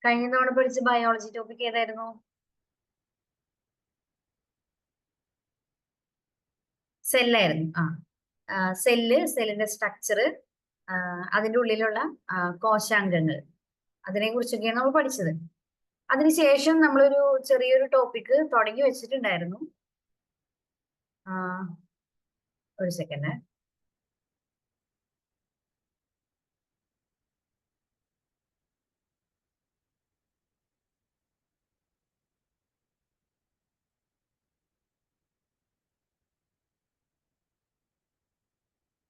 കഴിഞ്ഞ തവണ പഠിച്ച ബയോളജി ടോപ്പിക് ഏതായിരുന്നു? സെല്ലായിരുന്നു. സെല്ലിന്റെ സ്ട്രക്ചർ, അതിന്റെ ഉള്ളിലുള്ള കോശാംഗങ്ങൾ, അതിനെ കുറിച്ചൊക്കെയാണ് നമ്മൾ പഠിച്ചത്. അതിനുശേഷം നമ്മളൊരു ചെറിയൊരു ടോപ്പിക് തുടങ്ങി വെച്ചിട്ടുണ്ടായിരുന്നു. ഒരു സെക്കൻഡ്.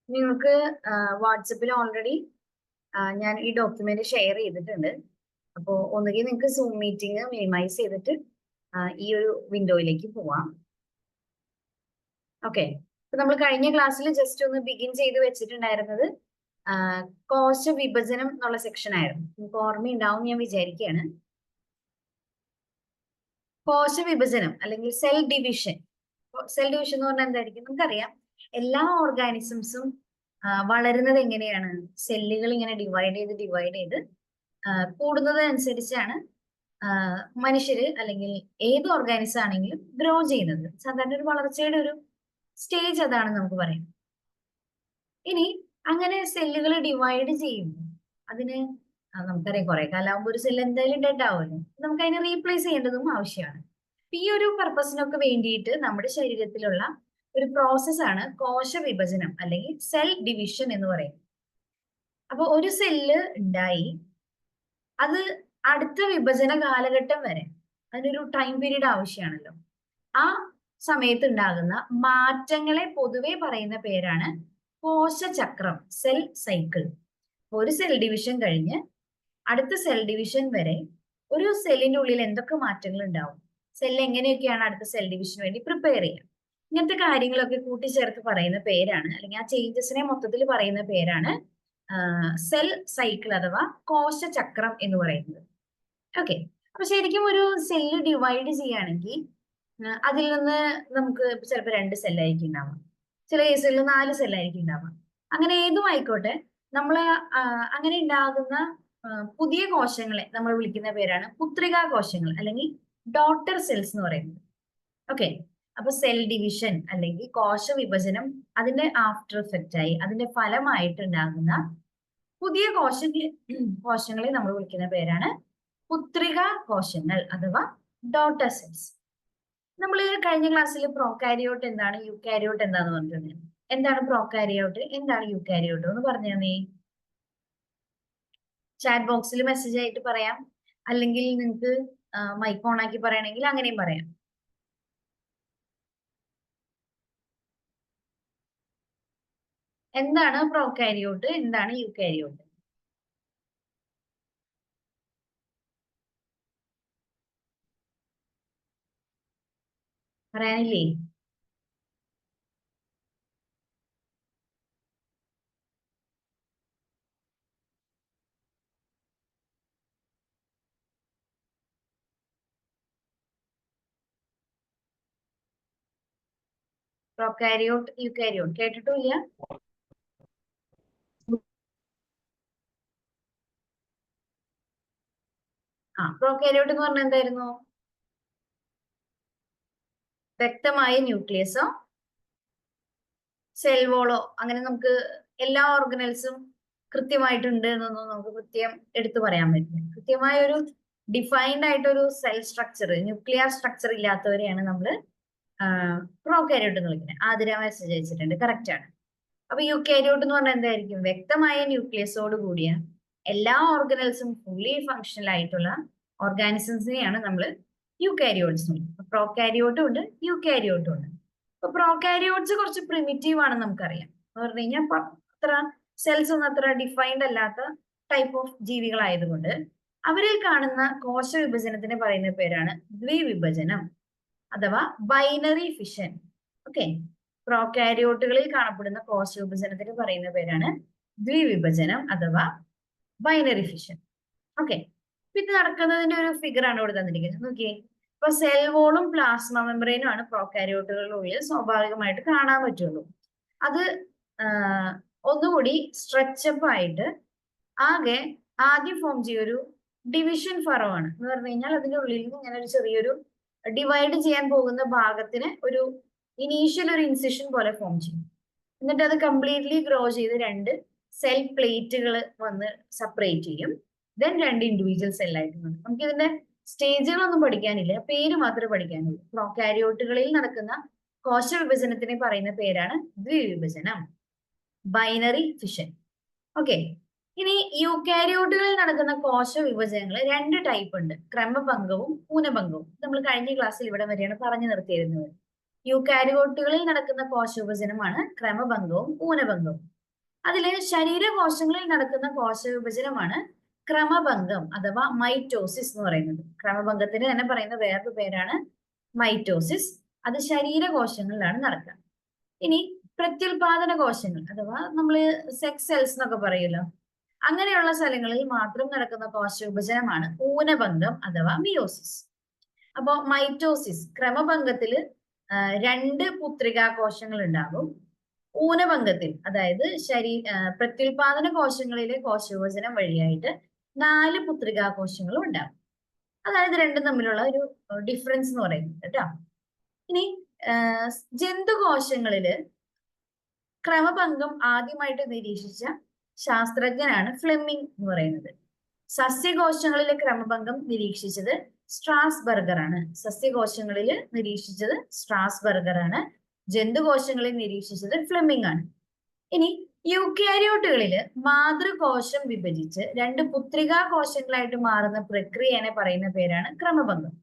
നിങ്ങൾക്ക് വാട്സപ്പിൽ ഓൾറെഡി ഞാൻ ഈ ഡോക്യുമെന്റ് ഷെയർ ചെയ്തിട്ടുണ്ട്. അപ്പോൾ ഒന്നുകിൽ നിങ്ങൾക്ക് സൂം മീറ്റിംഗ് മിനിമൈസ് ചെയ്തിട്ട് ഈ ഒരു വിൻഡോയിലേക്ക് പോവാം. ഓക്കെ, അപ്പൊ നമ്മൾ കഴിഞ്ഞ ക്ലാസ്സിൽ ജസ്റ്റ് ഒന്ന് ബിഗിൻ ചെയ്ത് വെച്ചിട്ടുണ്ടായിരുന്നത് കോശ വിഭജനം എന്നുള്ള സെക്ഷൻ ആയിരുന്നു. നിങ്ങൾക്ക് ഓർമ്മയുണ്ടാവും ഞാൻ വിചാരിക്കുകയാണ്. കോശ വിഭജനം അല്ലെങ്കിൽ സെൽ ഡിവിഷൻ. സെൽ ഡിവിഷൻ എന്ന് പറഞ്ഞാൽ എന്തായിരിക്കും? നമുക്കറിയാം, എല്ലാ ഓർഗാനിസംസും വളരുന്നത് എങ്ങനെയാണ്? സെല്ലുകൾ ഇങ്ങനെ ഡിവൈഡ് ചെയ്ത് കൂടുന്നതനുസരിച്ചാണ് മനുഷ്യര് അല്ലെങ്കിൽ ഏത് ഓർഗാനിസം ആണെങ്കിലും ഗ്രോ ചെയ്യുന്നത്. സാധാരണ ഒരു വളർച്ചയുടെ ഒരു സ്റ്റേജ് അതാണ് നമുക്ക് പറയാം. ഇനി അങ്ങനെ സെല്ലുകൾ ഡിവൈഡ് ചെയ്യുമ്പോൾ അതിന് നമുക്കറിയാം കുറെ കാലമാകുമ്പോൾ ഒരു സെൽ എന്തായാലും ഡെഡ് ആവുമല്ലോ. നമുക്ക് അതിനെ റീപ്ലേസ് ചെയ്യേണ്ടതും ആവശ്യമാണ്. ഈ ഒരു പർപ്പസിനൊക്കെ വേണ്ടിയിട്ട് നമ്മുടെ ശരീരത്തിലുള്ള ഒരു പ്രോസസ്സാണ് കോശ വിഭജനം അല്ലെങ്കിൽ സെൽ ഡിവിഷൻ എന്ന് പറയുന്നത്. അപ്പൊ ഒരു സെല്ല് ഉണ്ടായി, അത് അടുത്ത വിഭജന കാലഘട്ടം വരെ അതിനൊരു ടൈം പീരീഡ് ആവശ്യമാണല്ലോ. ആ സമയത്ത് ഉണ്ടാകുന്ന മാറ്റങ്ങളെ പൊതുവെ പറയുന്ന പേരാണ് കോശചക്രം, സെൽ സൈക്കിൾ. ഒരു സെൽ ഡിവിഷൻ കഴിഞ്ഞ് അടുത്ത സെൽ ഡിവിഷൻ വരെ ഒരു സെല്ലിന്റെ ഉള്ളിൽ എന്തൊക്കെ മാറ്റങ്ങൾ ഉണ്ടാവും, സെൽ എങ്ങനെയൊക്കെയാണ് അടുത്ത സെൽ ഡിവിഷന് വേണ്ടി പ്രിപ്പയർ ചെയ്യുക, ഇങ്ങനത്തെ കാര്യങ്ങളൊക്കെ കൂട്ടിച്ചേർത്ത് പറയുന്ന പേരാണ്, അല്ലെങ്കിൽ ആ ചേഞ്ചസിനെ മൊത്തത്തിൽ പറയുന്ന പേരാണ് സെൽ സൈക്കിൾ അഥവാ കോശചക്രം എന്ന് പറയുന്നത്. ഓക്കെ, അപ്പൊ ശരിക്കും ഒരു സെല്ല് ഡിവൈഡ് ചെയ്യുകയാണെങ്കിൽ അതിൽ നിന്ന് നമുക്ക് ചിലപ്പോൾ 2 സെല്ലായിരിക്കും ഉണ്ടാവാം, ചില കേസുകളിൽ 4 സെല്ലായിരിക്കും ഉണ്ടാവാം. അങ്ങനെ ഏതും ആയിക്കോട്ടെ, നമ്മൾ അങ്ങനെ ഉണ്ടാകുന്ന പുതിയ കോശങ്ങളെ നമ്മൾ വിളിക്കുന്ന പേരാണ് പുത്രികാ കോശങ്ങൾ അല്ലെങ്കിൽ ഡോട്ടർ സെൽസ് എന്ന് പറയുന്നത്. ഓക്കെ, അപ്പൊ സെൽ ഡിവിഷൻ അല്ലെങ്കിൽ കോശ വിഭജനം അതിന്റെ ആഫ്റ്റർ എഫക്റ്റ് ആയി അതിന്റെ ഫലമായിട്ട് ഉണ്ടാകുന്ന പുതിയ കോശങ്ങളെ നമ്മൾ വിളിക്കുന്ന പേരാണ് പുത്രികാ കോശങ്ങൾ അഥവാ ഡോട്ടർ സെൽസ്. നമ്മൾ കഴിഞ്ഞ ക്ലാസ്സിൽ പ്രോകാരിയോട്ട് എന്താണ്, യൂകാരിയോട്ട് എന്താന്ന് പറഞ്ഞിട്ടുണ്ട്. എന്താണ് പ്രോകാരിയോട്ട്, എന്താണ് യൂകാരിയോട്ട് എന്ന് പറഞ്ഞു തന്നെ. ചാറ്റ് ബോക്സിൽ മെസ്സേജ് ആയിട്ട് പറയാം, അല്ലെങ്കിൽ നിങ്ങൾക്ക് മൈക്ക് ഓൺ ആക്കി പറയണമെങ്കിൽ അങ്ങനെയും പറയാം. എന്താണ് പ്രോകാരിയോട്ട്, എന്താണ് യൂകാരിയോട്ട്? പറയാനില്ലേ? പ്രോകാരിയോട്ട്, യൂകാരിയോട്ട് കേട്ടിട്ടില്ല? പ്രോകാരിയോട്ട് എന്ന് പറഞ്ഞാൽ എന്തായിരുന്നു? വ്യക്തമായ ന്യൂക്ലിയസോ സെൽ വോളോ അങ്ങനെ നമുക്ക് എല്ലാ ഓർഗനൽസും കൃത്യമായിട്ടുണ്ട് എന്നൊന്നും നമുക്ക് കൃത്യം എടുത്തു പറയാൻ പറ്റില്ല. കൃത്യമായ ഒരു ഡിഫൈൻഡ് ആയിട്ടൊരു സെൽ സ്ട്രക്ചർ, ന്യൂക്ലിയർ സ്ട്രക്ചർ ഇല്ലാത്തവരെയാണ് നമ്മൾ പ്രോകാരിയോട്ട് എന്ന് വിളിക്കുന്നത്. ആതിര മെസ്സേജ് അയച്ചിട്ടുണ്ട്, കറക്റ്റ് ആണ്. അപ്പൊ യൂകാരിയോട്ട് എന്ന് പറഞ്ഞാൽ എന്തായിരിക്കും? വ്യക്തമായ ന്യൂക്ലിയസോട് കൂടിയ എല്ലാ ഓർഗനൽസും ഫുള്ളി ഫങ്ഷണൽ ആയിട്ടുള്ള ഓർഗാനിസംസിനെയാണ് നമ്മൾ യൂകാരിയോട്സ് എന്ന് വിളിക്കുന്നത്. പ്രോകാരിയോട്ടും ഉണ്ട്, യൂകാരിയോട്ടും ഉണ്ട്. അപ്പൊ പ്രോകാരിയോട്സ് കുറച്ച് പ്രിമിറ്റീവ് ആണെന്ന് നമുക്കറിയാം. എന്ന് പറഞ്ഞു കഴിഞ്ഞാൽ അത്ര സെൽസ് ഒന്നും അത്ര ഡിഫൈൻഡ് അല്ലാത്ത ടൈപ്പ് ഓഫ് ജീവികളായതുകൊണ്ട് അവരിൽ കാണുന്ന കോശ വിഭജനത്തിന് പറയുന്ന പേരാണ് ദ്വിവിഭജനം അഥവാ ബൈനറി ഫിഷൻ. ഓക്കെ, പ്രോകാരിയോട്ടുകളിൽ കാണപ്പെടുന്ന കോശ വിഭജനത്തിന് പറയുന്ന പേരാണ് ദ്വിവിഭജനം അഥവാ ബൈനറി ഫിഷൻ. ഓക്കെ, ഇത് നടക്കുന്നതിന്റെ ഒരു ഫിഗർ ആണ് ഇവിടെ തന്നിരിക്കുന്നത്. നോക്കിയേ, ഇപ്പൊ സെൽ വോളും പ്ലാസ്മ മെമ്പറൈനും ആണ് പ്രോകാരിയോട്ടുകളിലുള്ളിൽ സ്വാഭാവികമായിട്ട് കാണാൻ പറ്റുള്ളൂ. അത് ഒന്നുകൂടി സ്ട്രെച്ചപ്പ് ആയിട്ട് ആകെ ആദ്യം ഫോം ചെയ്യൊരു ഡിവിഷൻ ഫറോ ആണ് എന്ന് പറഞ്ഞു കഴിഞ്ഞാൽ അതിന്റെ ഉള്ളിൽ നിന്ന് ഇങ്ങനെ ഒരു ചെറിയൊരു ഡിവൈഡ് ചെയ്യാൻ പോകുന്ന ഭാഗത്തിന് ഒരു ഇനീഷ്യൽ ഒരു ഇൻസിഷൻ പോലെ ഫോം ചെയ്യും. എന്നിട്ട് അത് കംപ്ലീറ്റ്ലി ഗ്രോ ചെയ്ത് രണ്ട് സെൽ പ്ലേറ്റുകൾ വന്ന് സെപ്പറേറ്റ് ചെയ്യും. ദെൻ രണ്ട് ഇൻഡിവിജ്വൽ സെല്ലായിട്ട് വന്നു. നമുക്ക് ഇതിന്റെ സ്റ്റേജുകളൊന്നും പഠിക്കാനില്ല, പേര് മാത്രമേ പഠിക്കാനുള്ളൂ. പ്രോകാരിയോട്ടുകളിൽ നടക്കുന്ന കോശ വിഭജനത്തിനെ പറയുന്ന പേരാണ് ദ്വിവിഭജനം, ബൈനറി ഫിഷൻ. ഓക്കെ, ഇനി യൂക്കാരിയോട്ടുകളിൽ നടക്കുന്ന കോശ വിഭജനങ്ങൾ രണ്ട് ടൈപ്പ് ഉണ്ട്, ക്രമഭംഗവും ഊനഭംഗവും. നമ്മൾ കഴിഞ്ഞ ക്ലാസ്സിൽ ഇവിടെ വരെയാണ് പറഞ്ഞു നിർത്തിയിരുന്നത്. യൂക്കാരിയോട്ടുകളിൽ നടക്കുന്ന കോശ വിഭജനമാണ് ക്രമഭംഗവും ഊനഭംഗവും. അതില് ശരീരകോശങ്ങളിൽ നടക്കുന്ന കോശ വിഭജനമാണ് ക്രമഭംഗം അഥവാ മൈറ്റോസിസ് എന്ന് പറയുന്നത്. ക്രമഭംഗത്തിന് തന്നെ പറയുന്ന വേറൊരു പേരാണ് മൈറ്റോസിസ്. അത് ശരീരകോശങ്ങളിലാണ് നടക്കുക. ഇനി പ്രത്യുൽപാദന കോശങ്ങൾ അഥവാ നമ്മള് സെക്സ് സെൽസ് എന്നൊക്കെ പറയുമല്ലോ, അങ്ങനെയുള്ള സ്ഥലങ്ങളിൽ മാത്രം നടക്കുന്ന കോശ വിഭജനമാണ് ഊനഭംഗം അഥവാ മിയോസിസ്. അപ്പോ മൈറ്റോസിസ് ക്രമഭംഗത്തില് രണ്ട് പുത്രികാ കോശങ്ങൾ ഉണ്ടാകും. ഊനഭംഗത്തിൽ അതായത് പ്രത്യുൽപാദന കോശങ്ങളിലെ കോശവിഭജനം വഴിയായിട്ട് 4 പുത്രികാ കോശങ്ങളും ഉണ്ടാകും. അതായത് രണ്ടും തമ്മിലുള്ള ഒരു ഡിഫറൻസ് എന്ന് പറയുന്നത് കേട്ടോ. ഇനി ജന്തുകോശങ്ങളില് ക്രമഭംഗം ആദ്യമായിട്ട് നിരീക്ഷിച്ച ശാസ്ത്രജ്ഞനാണ് ഫ്ലെമിംഗ് എന്ന് പറയുന്നത്. സസ്യകോശങ്ങളിലെ ക്രമഭംഗം നിരീക്ഷിച്ചത് സ്ട്രാസ്ബർഗർ ആണ്. സസ്യകോശങ്ങളിൽ നിരീക്ഷിച്ചത് സ്ട്രാസ്ബർഗർ ആണ്. ജന്തുകോശങ്ങളിൽ നിരീക്ഷിച്ചത് ഫ്ലെമിംഗ് ആണ്. ഇനി യൂക്കാരിയോട്ടുകളില് മാതൃകോശം വിഭജിച്ച് രണ്ട് പുത്രികാ കോശങ്ങളായിട്ട് മാറുന്ന പ്രക്രിയനെ പറയുന്ന പേരാണ് ക്രമഭംഗം.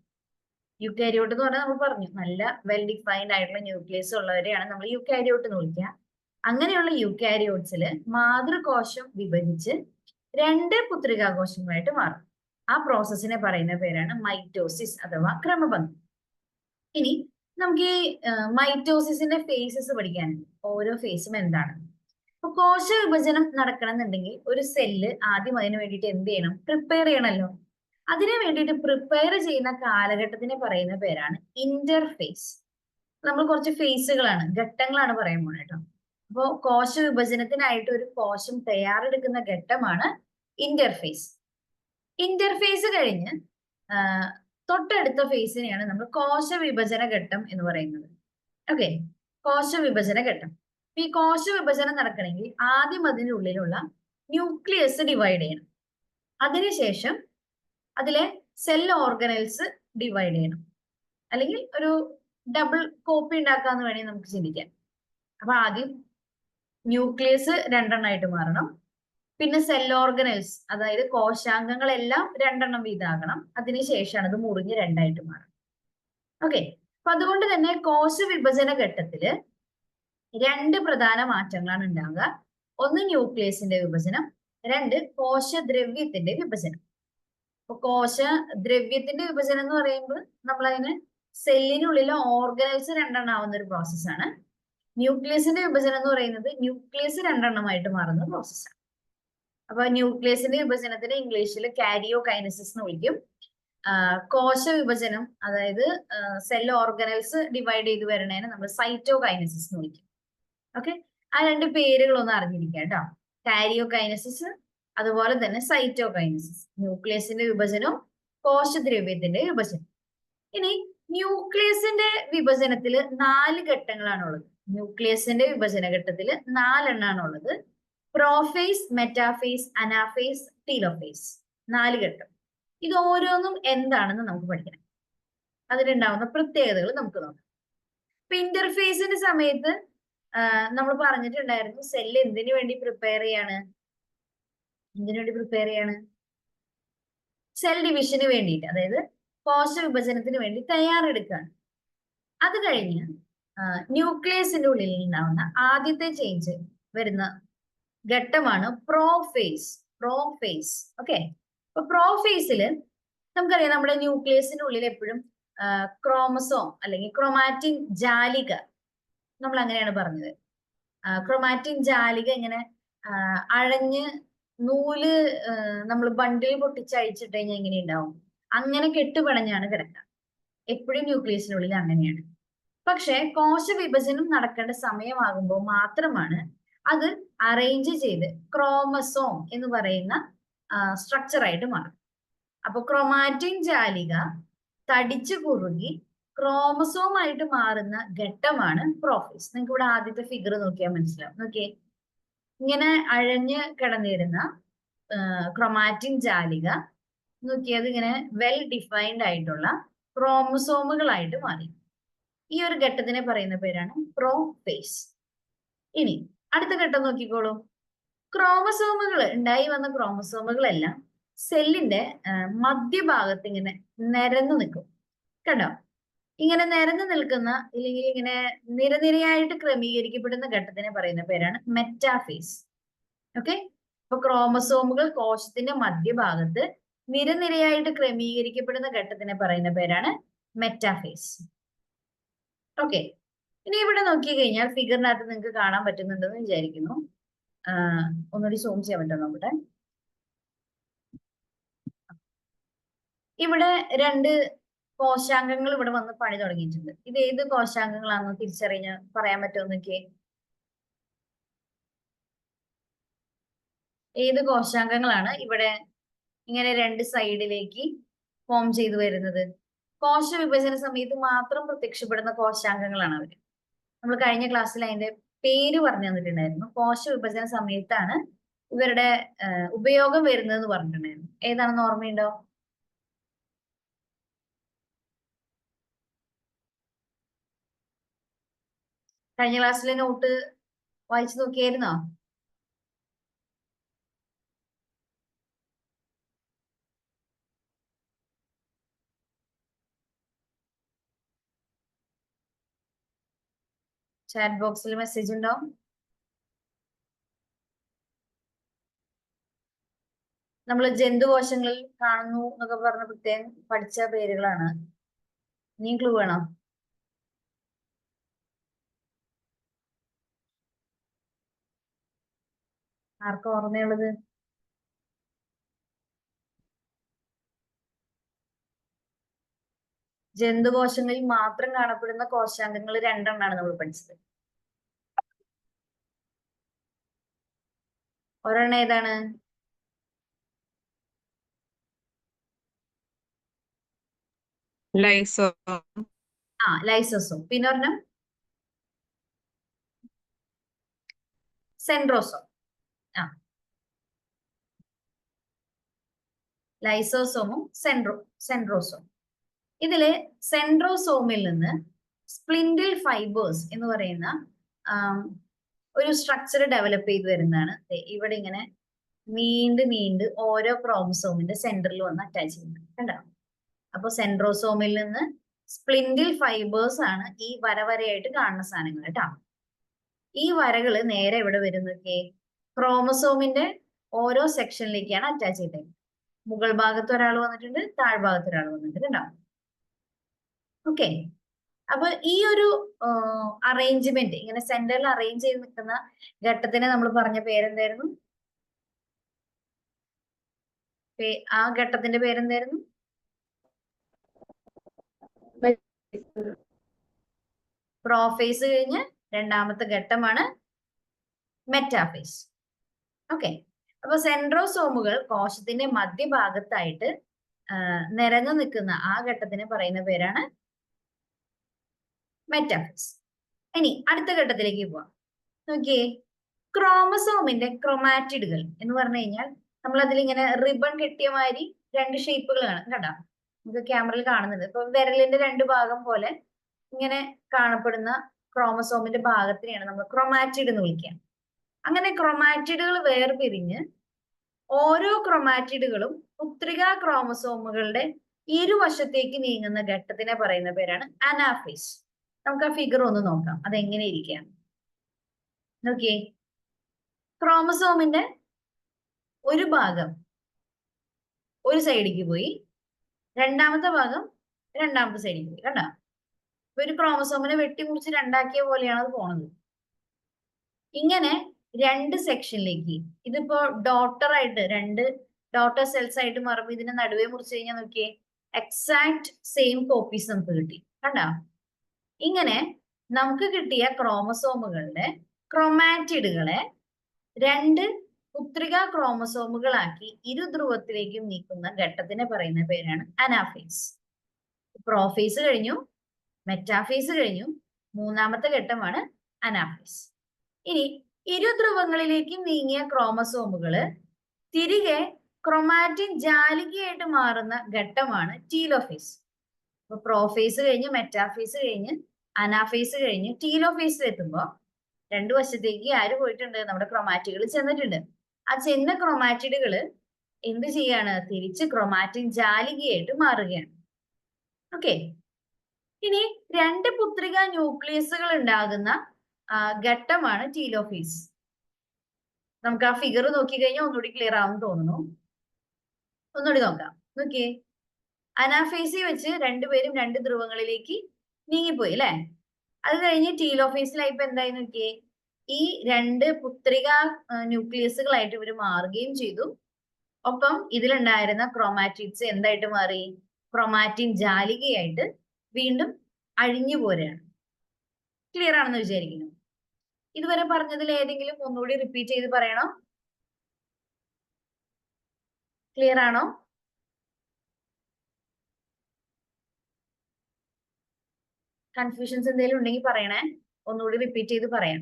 യൂക്കാരിയോട്ട് എന്ന് പറഞ്ഞാൽ നമ്മൾ പറഞ്ഞു നല്ല വെൽ ഡിഫൈൻഡ് ആയിട്ടുള്ള ന്യൂക്ലിയസ് ഉള്ളവരെയാണ് നമ്മൾ യൂക്കാരിയോട്ട് എന്ന് വിളിക്കുക. അങ്ങനെയുള്ള യൂക്കാരിയോട്സില് മാതൃകോശം വിഭജിച്ച് രണ്ട് പുത്രികാ കോശങ്ങളായിട്ട് മാറും. ആ പ്രോസസ്സിനെ പറയുന്ന പേരാണ് മൈറ്റോസിസ് അഥവാ ക്രമഭംഗം. ഇനി നമുക്ക് ഈ മൈറ്റോസിസിന്റെ ഫേസസ് പഠിക്കാനുണ്ട്. ഓരോ ഫേസും എന്താണ്? അപ്പൊ കോശ വിഭജനം നടക്കണം എന്നുണ്ടെങ്കിൽ ഒരു സെല്ല് ആദ്യം അതിന് വേണ്ടിയിട്ട് എന്ത് ചെയ്യണം? പ്രിപ്പയർ ചെയ്യണമല്ലോ. അതിനു വേണ്ടിയിട്ട് പ്രിപ്പയർ ചെയ്യുന്ന കാലഘട്ടത്തിനെ പറയുന്ന പേരാണ് ഇന്റർഫേസ്. നമ്മൾ കുറച്ച് ഫേസുകളാണ്, ഘട്ടങ്ങളാണ് പറയാൻ പോണത് കേട്ടോ. അപ്പോ കോശ വിഭജനത്തിനായിട്ട് ഒരു കോശം തയ്യാറെടുക്കുന്ന ഘട്ടമാണ് ഇന്റർഫേസ്. ഇന്റർഫേസ് കഴിഞ്ഞ് തൊട്ടടുത്ത ഫേസിനെയാണ് നമ്മൾ കോശ വിഭജന ഘട്ടം എന്ന് പറയുന്നത്. ഓക്കെ, കോശ വിഭജന ഘട്ടം. ഈ കോശ വിഭജനം നടക്കണമെങ്കിൽ ആദ്യം അതിനുള്ളിലുള്ള ന്യൂക്ലിയസ് ഡിവൈഡ് ചെയ്യണം. അതിനുശേഷം അതിലെ സെൽ ഓർഗനൽസ് ഡിവൈഡ് ചെയ്യണം. അല്ലെങ്കിൽ ഒരു ഡബിൾ കോപ്പി ഉണ്ടാക്കാന്ന് വേണമെങ്കിൽ നമുക്ക് ചിന്തിക്കാം. അപ്പൊ ആദ്യം ന്യൂക്ലിയസ് രണ്ടെണ്ണമായിട്ട് മാറണം. പിന്നെ സെൽ ഓർഗനൽസ് അതായത് കോശാംഗങ്ങളെല്ലാം രണ്ടെണ്ണം വീതമാകണം. അതിനുശേഷമാണ് അത് മുറിഞ്ഞ് രണ്ടായിട്ട് മാറണം. ഓക്കെ, അപ്പൊ അതുകൊണ്ട് തന്നെ കോശ വിഭജന ഘട്ടത്തില് രണ്ട് പ്രധാന മാറ്റങ്ങളാണ് ഉണ്ടാകുക. ഒന്ന് ന്യൂക്ലിയസിന്റെ വിഭജനം, രണ്ട് കോശദ്രവ്യത്തിന്റെ വിഭജനം. അപ്പൊ കോശദ്രവ്യത്തിന്റെ വിഭജനം എന്ന് പറയുമ്പോൾ നമ്മൾ അതിന് സെല്ലിനുള്ളിലെ ഓർഗനൽസ് രണ്ടെണ്ണം ആവുന്ന ഒരു പ്രോസസ്സാണ്. ന്യൂക്ലിയസിന്റെ വിഭജനം എന്ന് പറയുന്നത് ന്യൂക്ലിയസ് രണ്ടെണ്ണമായിട്ട് മാറുന്ന പ്രോസസ്സാണ്. അപ്പൊ ന്യൂക്ലിയസിന്റെ വിഭജനത്തിന് ഇംഗ്ലീഷിൽ കാരിയോകൈനസിസ് എന്ന് വിളിക്കും. കോശ വിഭജനം അതായത് സെൽ ഓർഗനൽസ് ഡിവൈഡ് ചെയ്ത് വരണേനെ നമ്മൾ സൈറ്റോകൈനസിസ് എന്ന് വിളിക്കും. ഓക്കെ, ആ രണ്ട് പേരുകളൊന്നും അറിഞ്ഞിരിക്കുക കേട്ടോ. കാരിയോകൈനസിസ് അതുപോലെ തന്നെ സൈറ്റോകൈനസിസ്. ന്യൂക്ലിയസിന്റെ വിഭജനവും കോശദ്രവ്യത്തിന്റെ വിഭജനം. ഇനി ന്യൂക്ലിയസിന്റെ വിഭജനത്തിൽ 4 ഘട്ടങ്ങളാണുള്ളത്. ന്യൂക്ലിയസിന്റെ വിഭജന ഘട്ടത്തിൽ 4 എണ്ണാണുള്ളത്. Prophase, metaphase, anaphase, telophase. 4 ഘട്ടം. ഇത് ഓരോന്നും എന്താണെന്ന് നമുക്ക് പഠിക്കണം. അതിലുണ്ടാവുന്ന പ്രത്യേകതകൾ നമുക്ക് നോക്കാം. ഇപ്പൊ ഇന്റർഫേസിന്റെ സമയത്ത് നമ്മൾ പറഞ്ഞിട്ടുണ്ടായിരുന്നു സെല്ല് എന്തിനു വേണ്ടി പ്രിപ്പയർ ചെയ്യാണ്? സെൽ ഡിവിഷന് വേണ്ടിയിട്ട്, അതായത് കോശ വിഭജനത്തിന് വേണ്ടി തയ്യാറെടുക്കുകയാണ്. അത് കഴിഞ്ഞ് ന്യൂക്ലിയസിന്റെ ഉള്ളിൽ ഉണ്ടാവുന്ന ആദ്യത്തെ ചേഞ്ച് വരുന്ന ഘട്ടമാണ് പ്രോഫേസ്. ഓക്കെ, അപ്പൊ പ്രോഫേസില് നമുക്കറിയാം നമ്മുടെ ന്യൂക്ലിയസിന്റെ ഉള്ളിൽ എപ്പോഴും ക്രോമസോം അല്ലെങ്കിൽ ക്രോമാറ്റിൻ ജാലിക, നമ്മൾ അങ്ങനെയാണ് പറഞ്ഞത്. ക്രോമാറ്റിൻ ജാലിക ഇങ്ങനെ അഴഞ്ഞ് നൂല് നമ്മൾ ബണ്ടിൽ പൊട്ടിച്ച് അഴിച്ചിട്ട് കഴിഞ്ഞാൽ എങ്ങനെ ഉണ്ടാവും? അങ്ങനെ കെട്ടുപണഞ്ഞാണ് കിടക്കുക. എപ്പോഴും ന്യൂക്ലിയസിനുള്ളിൽ അങ്ങനെയാണ്. പക്ഷെ കോശ വിഭജനം നടക്കേണ്ട സമയമാകുമ്പോൾ മാത്രമാണ് അത് അറേഞ്ച് ചെയ്ത് ക്രോമസോം എന്ന് പറയുന്ന സ്ട്രക്ചർ ആയിട്ട് മാറും. അപ്പൊ ക്രൊമാറ്റിൻ ജാലിക തടിച്ചു കുറുകി ക്രോമസോം ആയിട്ട് മാറുന്ന ഘട്ടമാണ് പ്രോഫേസ്. നിങ്ങൾക്ക് ഇവിടെ ആദ്യത്തെ ഫിഗർ നോക്കിയാൽ മനസ്സിലാവും. നോക്കിയേ, ഇങ്ങനെ അഴഞ്ഞ് കിടന്നിരുന്ന ക്രൊമാറ്റിൻ ജാലിക നോക്കിയത് ഇങ്ങനെ വെൽ ഡിഫൈൻഡ് ആയിട്ടുള്ള ക്രോമസോമുകളായിട്ട് മാറി. ഈ ഒരു ഘട്ടത്തിനെ പറയുന്ന പേരാണ് പ്രോഫേസ്. ഇനി അടുത്ത ഘട്ടം നോക്കിക്കോളൂ. ക്രോമസോമുകൾ ഉണ്ടായി വന്ന ക്രോമസോമുകളെല്ലാം സെല്ലിന്റെ മധ്യഭാഗത്ത് ഇങ്ങനെ നിരന്നു നിൽക്കും. കണ്ടോ? ഇങ്ങനെ നിരന്നു നിൽക്കുന്ന അല്ലെങ്കിൽ ഇങ്ങനെ നിരനിരയായിട്ട് ക്രമീകരിക്കപ്പെടുന്ന ഘട്ടത്തിനെ പറയുന്ന പേരാണ് മെറ്റാഫേസ്. ഓക്കെ, അപ്പൊ ക്രോമസോമുകൾ കോശത്തിന്റെ മധ്യഭാഗത്ത് നിരനിരയായിട്ട് ക്രമീകരിക്കപ്പെടുന്ന ഘട്ടത്തിനെ പറയുന്ന പേരാണ് മെറ്റാഫേസ്. ഓക്കെ, ഇനി ഇവിടെ നോക്കി കഴിഞ്ഞാൽ ഫിഗറിനകത്ത് നിങ്ങൾക്ക് കാണാൻ പറ്റുന്നുണ്ടെന്ന് വിചാരിക്കുന്നു. ഒന്നുകൂടി സൂം ചെയ്യാൻ പറ്റുമോ നോക്കട്ടെ. ഇവിടെ രണ്ട് കോശാംഗങ്ങൾ ഇവിടെ വന്ന് പണി തുടങ്ങിയിട്ടുണ്ട്. ഇത് ഏത് കോശാംഗങ്ങളാണെന്ന് തിരിച്ചറിഞ്ഞ് പറയാൻ പറ്റുമോ നോക്കിയേ. ഏത് കോശാംഗങ്ങളാണ് ഇവിടെ ഇങ്ങനെ രണ്ട് സൈഡിലേക്ക് ഫോം ചെയ്തു വരുന്നത്? കോശ വിഭജന സമയത്ത് മാത്രം പ്രത്യക്ഷപ്പെടുന്ന കോശാംഗങ്ങളാണ് അവര്. നമ്മൾ കഴിഞ്ഞ ക്ലാസ്സിൽ അതിന്റെ പേര് പറഞ്ഞു തന്നിട്ടുണ്ടായിരുന്നു. കോശ വിഭജന സമയത്താണ് ഇവരുടെ ഉപയോഗം വരുന്നതെന്ന് പറഞ്ഞിട്ടുണ്ടായിരുന്നു. ഏതാണെന്ന് ഓർമ്മയുണ്ടോ? കഴിഞ്ഞ ക്ലാസ്സിലെ നോട്ട് വായിച്ചു നോക്കിയായിരുന്നോ? ചാറ്റ് ബോക്സിൽ മെസ്സേജ് ഉണ്ടോ? നമ്മൾ ജന്തുകോശങ്ങളിൽ കാണുന്നു എന്നൊക്കെ പറഞ്ഞ പ്രത്യേകം പഠിച്ച പേരുകളാണ്. നീ ക്ലൂ വേണോ? ആർക്കും ഓർമ്മയുള്ളത്? ജന്തുകോശങ്ങളിൽ മാത്രം കാണപ്പെടുന്ന കോശാംഗങ്ങൾ രണ്ടെണ്ണമാണ് നമ്മൾ പഠിച്ചത്. ഒരെണ്ണം ഏതാണ്? ലൈസോസോം. പിന്നെ ഒരെണ്ണം സെൻട്രോസോം. ലൈസോസോമും സെൻട്രോസോം. ഇതില് സെൻട്രോസോമിൽ നിന്ന് സ്പ്ലിൻഡിൽ ഫൈബേഴ്സ് എന്ന് പറയുന്ന ഒരു സ്ട്രക്ചർ ഡെവലപ്പ് ചെയ്ത് വരുന്നതാണ്. ഇവിടെ ഇങ്ങനെ നീണ്ട് ഓരോ ക്രോമസോമിന്റെ സെന്ററിൽ വന്ന് അറ്റാച്ച് ചെയ്യുന്നത് കണ്ടോ? അപ്പൊ സെൻട്രോസോമിൽ നിന്ന് സ്പ്ലിൻഡിൽ ഫൈബേഴ്സ് ആണ് ഈ വരയായിട്ട് കാണുന്ന സാധനങ്ങൾ കേട്ടോ. ഈ വരകള് നേരെ ഇവിടെ വരുന്നൊക്കെ ക്രോമസോമിന്റെ ഓരോ സെക്ഷനിലേക്കാണ് അറ്റാച്ച് ചെയ്തത്. മുകൾ ഭാഗത്ത് ഒരാൾ വന്നിട്ടുണ്ട്, താഴ്ഭാഗത്ത് ഒരാൾ വന്നിട്ടുണ്ട് കണ്ടോ? ഓക്കെ, അപ്പൊ ഈ ഒരു അറേഞ്ച്മെന്റ് ഇങ്ങനെ സെന്ററിൽ അറേഞ്ച് ചെയ്ത് നിൽക്കുന്ന ഘട്ടത്തിനെ നമ്മൾ പറഞ്ഞ പേരെന്തായിരുന്നു? ആ ഘട്ടത്തിന്റെ പേരെന്തായിരുന്നു? പ്രോഫേസ് കഴിഞ്ഞ് രണ്ടാമത്തെ ഘട്ടമാണ് മെറ്റാഫേസ്. ഓക്കെ, അപ്പൊ സെൻട്രോസോമുകൾ കോശത്തിന്റെ മധ്യഭാഗത്തായിട്ട് നിരന്നു നിൽക്കുന്ന ആ ഘട്ടത്തിനെ പറയുന്ന പേരാണ് മെറ്റാഫേസ്. ഇനി അടുത്ത ഘട്ടത്തിലേക്ക് പോവാം. നോക്കിയേ, ക്രോമസോമിന്റെ ക്രോമാറ്റിഡുകൾ എന്ന് പറഞ്ഞു കഴിഞ്ഞാൽ നമ്മൾ അതിലിങ്ങനെ റിബൺ കെട്ടിയ മാതിരി രണ്ട് ഷേപ്പുകൾ കാണാം കണ്ടോ? നമുക്ക് ക്യാമറയിൽ കാണുന്നുണ്ട്. ഇപ്പൊ വിരലിന്റെ രണ്ട് ഭാഗം പോലെ ഇങ്ങനെ കാണപ്പെടുന്ന ക്രോമസോമിന്റെ ഭാഗത്തിനെയാണ് നമ്മൾ ക്രോമാറ്റിഡ് എന്ന് വിളിക്കുക. അങ്ങനെ ക്രോമാറ്റിഡുകൾ വേർപിരിഞ്ഞ് ഓരോ ക്രോമാറ്റിഡുകളും പുത്രികാ ക്രോമസോമുകളുടെ ഇരുവശത്തേക്ക് നീങ്ങുന്ന ഘട്ടത്തിനെ പറയുന്ന പേരാണ് അനാഫേസ്. നമുക്ക് ആ ഫിഗർ ഒന്ന് നോക്കാം, അതെങ്ങനെ ഇരിക്കാം. നോക്കിയേ, ക്രോമസോമിന്റെ ഒരു ഭാഗം ഒരു സൈഡിലേക്ക് പോയി, രണ്ടാമത്തെ ഭാഗം രണ്ടാമത്തെ സൈഡിലേക്ക് പോയി കണ്ടോ? ഒരു ക്രോമസോമിനെ വെട്ടിമുറിച്ച് രണ്ടാക്കിയ പോലെയാണ് അത് പോണത്. ഇങ്ങനെ രണ്ട് സെക്ഷനിലേക്ക്, ഇതിപ്പോ ഡോട്ടർ ആയിട്ട് രണ്ട് ഡോട്ടർ സെൽസ് ആയിട്ട് മാറുമ്പോൾ ഇതിനെ നടുവേ മുറിച്ച് കഴിഞ്ഞാൽ നോക്കിയേ എക്സാക്ട് സെയിം കോപ്പീസ് നമുക്ക് കിട്ടി കണ്ടോ? ഇങ്ങനെ നമുക്ക് കിട്ടിയ ക്രോമസോമുകളുടെ ക്രോമാറ്റിഡുകളെ രണ്ട് പുത്രിക ക്രോമസോമുകളാക്കി ഇരുധ്രുവത്തിലേക്കും നീക്കുന്ന ഘട്ടത്തിനെ പറയുന്ന പേരാണ് അനാഫേസ്. പ്രോഫേസ് കഴിഞ്ഞു, മെറ്റാഫേസ് കഴിഞ്ഞു, മൂന്നാമത്തെ ഘട്ടമാണ് അനാഫേസ്. ഇനി ഇരുധ്രുവങ്ങളിലേക്കും നീങ്ങിയ ക്രോമസോമുകള് തിരികെ ക്രൊമാറ്റിൻ ജാലികയായിട്ട് മാറുന്ന ഘട്ടമാണ് ടീലോഫേസ്. അപ്പൊ പ്രോഫേസ് കഴിഞ്ഞ് മെറ്റാഫേസ് കഴിഞ്ഞ് അനാഫേസ് കഴിഞ്ഞ് ടീലോഫേസിൽ എത്തുമ്പോൾ രണ്ടു വശത്തേക്ക് ആര് പോയിട്ടുണ്ട്? നമ്മുടെ ക്രൊമാറ്റിഡുകൾ ചെന്നിട്ടുണ്ട്. ആ ചെന്ന ക്രൊമാറ്റിഡുകൾ എന്ത് ചെയ്യാണ്? തിരിച്ച് ക്രൊമാറ്റിൻ ജാലികയായിട്ട് മാറുകയാണ്. ഓക്കെ. ഇനി രണ്ട് പുത്രിക ന്യൂക്ലിയസുകൾ ഉണ്ടാകുന്ന ഘട്ടമാണ് ടീലോഫേസ്. നമുക്ക് ആ ഫിഗർ നോക്കിക്കഴിഞ്ഞാൽ ഒന്നുകൂടി ക്ലിയർ ആവും തോന്നുന്നു. ഒന്നുകൂടി നോക്കാം. നോക്കിയേ, അനാഫേസിൽ വെച്ച് രണ്ടുപേരും രണ്ട് ധ്രുവങ്ങളിലേക്ക് നീങ്ങിപ്പോയി അല്ലെ. അത് കഴിഞ്ഞ് ടീലോഫേസിലായി ഇപ്പൊ എന്തായി നോക്കിയേ, ഈ രണ്ട് പുത്രിക ന്യൂക്ലിയസുകളായിട്ട് ഇവർ മാറുകയും ചെയ്തു. ഒപ്പം ഇതിലുണ്ടായിരുന്ന ക്രോമാറ്റിഡ്സ് എന്തായിട്ട് മാറി? ക്രോമാറ്റിൻ ജാലികയായിട്ട് വീണ്ടും അഴിഞ്ഞു പോരുകയാണ്. ക്ലിയർ ആണെന്ന് വിചാരിക്കുന്നു. ഇതുവരെ പറഞ്ഞതിൽ ഏതെങ്കിലും ഒന്നുകൂടി റിപ്പീറ്റ് ചെയ്ത് പറയണോ? ക്ലിയർ ആണോ? കൺഫ്യൂഷൻസ് എന്തെങ്കിലും ഉണ്ടെങ്കിൽ പറയണേ, ഒന്നുകൂടി റിപ്പീറ്റ് ചെയ്ത് പറയാം.